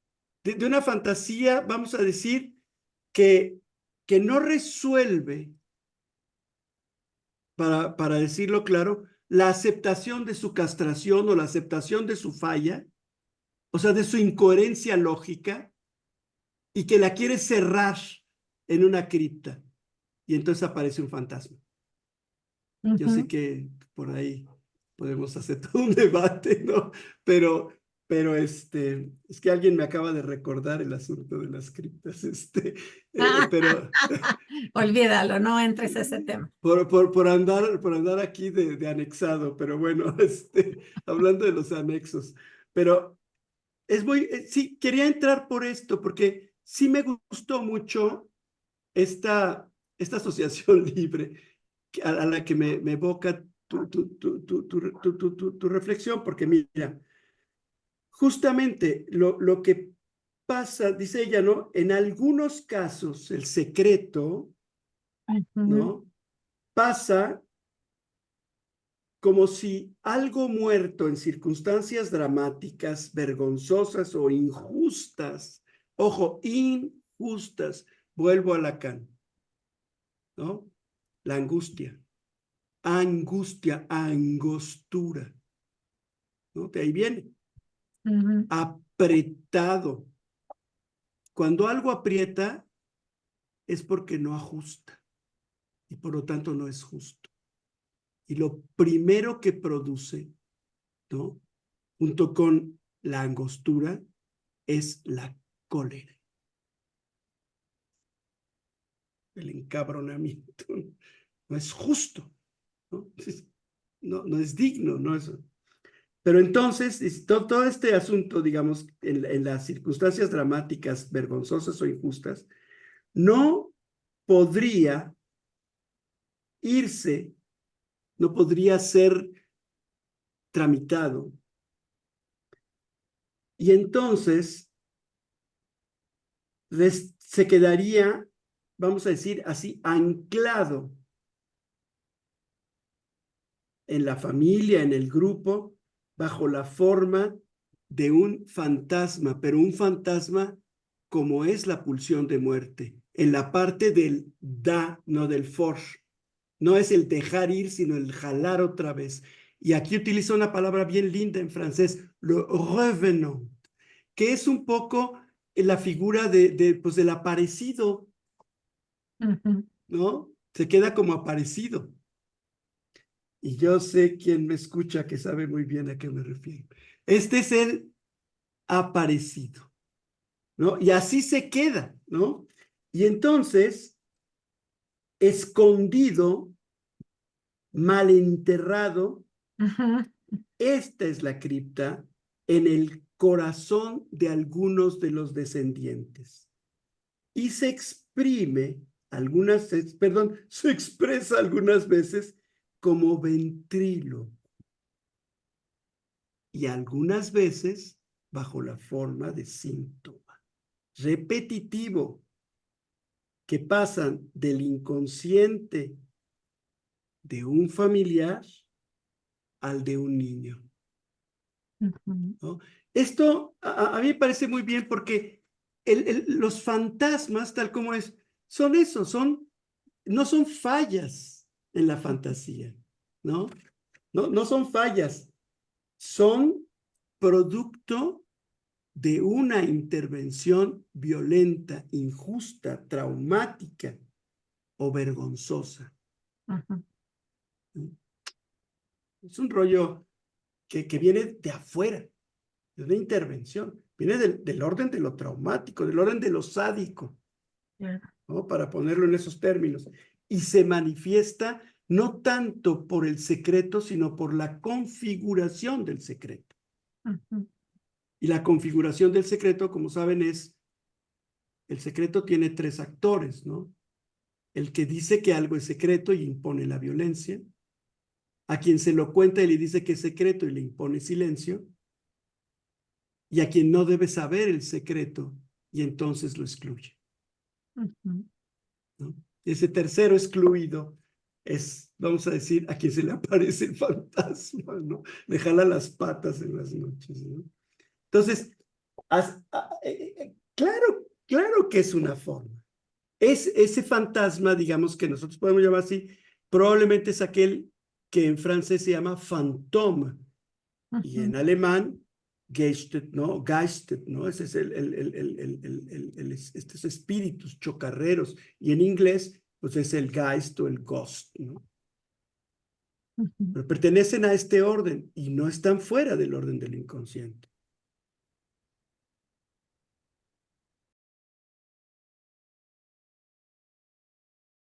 de una fantasía, vamos a decir, que no resuelve, para decirlo claro, la aceptación de su castración o la aceptación de su falla, o sea, de su incoherencia lógica, y que la quiere cerrar en una cripta. Y entonces aparece un fantasma. Yo sé Ujú. que por ahí podemos hacer todo un debate, ¿no? Pero es que alguien me acaba de recordar el asunto de las criptas, pero Olvídalo, no entres a ese tema. por andar aquí de anexado, pero bueno, hablando de los anexos, pero sí, quería entrar por esto, porque sí me gustó mucho esta asociación libre a la que me evoca tu reflexión, porque mira, justamente lo que pasa, dice ella, ¿no? En algunos casos el secreto, Ujú. ¿no? Pasa como si algo muerto en circunstancias dramáticas, vergonzosas o injustas, ojo, injustas, vuelvo a Lacan, ¿no? La angustia, angostura, ¿no? De ahí viene, Ujú. apretado. Cuando algo aprieta es porque no ajusta y por lo tanto no es justo. Y lo primero que produce, ¿no? Junto con la angostura, es la cólera, el encabronamiento. No es justo, ¿no? No es digno, no es. Pero entonces, todo este asunto, digamos, en las circunstancias dramáticas, vergonzosas o injustas, no podría irse, no podría ser tramitado. Y entonces se quedaría, vamos a decir así, anclado en la familia, en el grupo, bajo la forma de un fantasma, pero un fantasma como es la pulsión de muerte, en la parte del da, no del for. No es el dejar ir, sino el jalar otra vez. Y aquí utiliza una palabra bien linda en francés, le revenant, que es un poco la figura pues del aparecido, Ujú. ¿no? Se queda como aparecido. Y yo sé quien me escucha que sabe muy bien a qué me refiero. Este es el aparecido, ¿no? Y así se queda, ¿no? Y entonces, escondido, mal enterrado, Ujú. esta es la cripta en el corazón de algunos de los descendientes. Y se exprime se expresa algunas veces como ventrilo y algunas veces bajo la forma de síntoma repetitivo que pasan del inconsciente de un familiar al de un niño, Ujú. ¿no? Esto a mí me parece muy bien porque los fantasmas, tal como es, son eso, no son fallas en la fantasía, ¿no? No son fallas, son producto de una intervención violenta, injusta, traumática o vergonzosa. Ujú. ¿No? Es un rollo que viene de afuera, de una intervención, viene del orden de lo traumático, del orden de lo sádico, Claro. ¿no? Para ponerlo en esos términos. Y se manifiesta no tanto por el secreto, sino por la configuración del secreto. Ujú. Y la configuración del secreto, como saben, el secreto tiene tres actores, ¿no? El que dice que algo es secreto y impone la violencia, a quien se lo cuenta y le dice que es secreto y le impone silencio, y a quien no debe saber el secreto y entonces lo excluye, Ujú. ¿no? Ese tercero excluido es, vamos a decir, a quien se le aparece el fantasma, ¿no? Le jala las patas en las noches, ¿no? Entonces, claro que es una forma. Ese fantasma, digamos que nosotros podemos llamar así, probablemente es aquel que en francés se llama fantôme y en Ujú. alemán Geistet, ¿no? Geistet, ¿no? Ese es estos espíritus chocarreros, y en inglés pues es el Geist o el Ghost, ¿no? Ujú. Pero pertenecen a este orden y no están fuera del orden del inconsciente.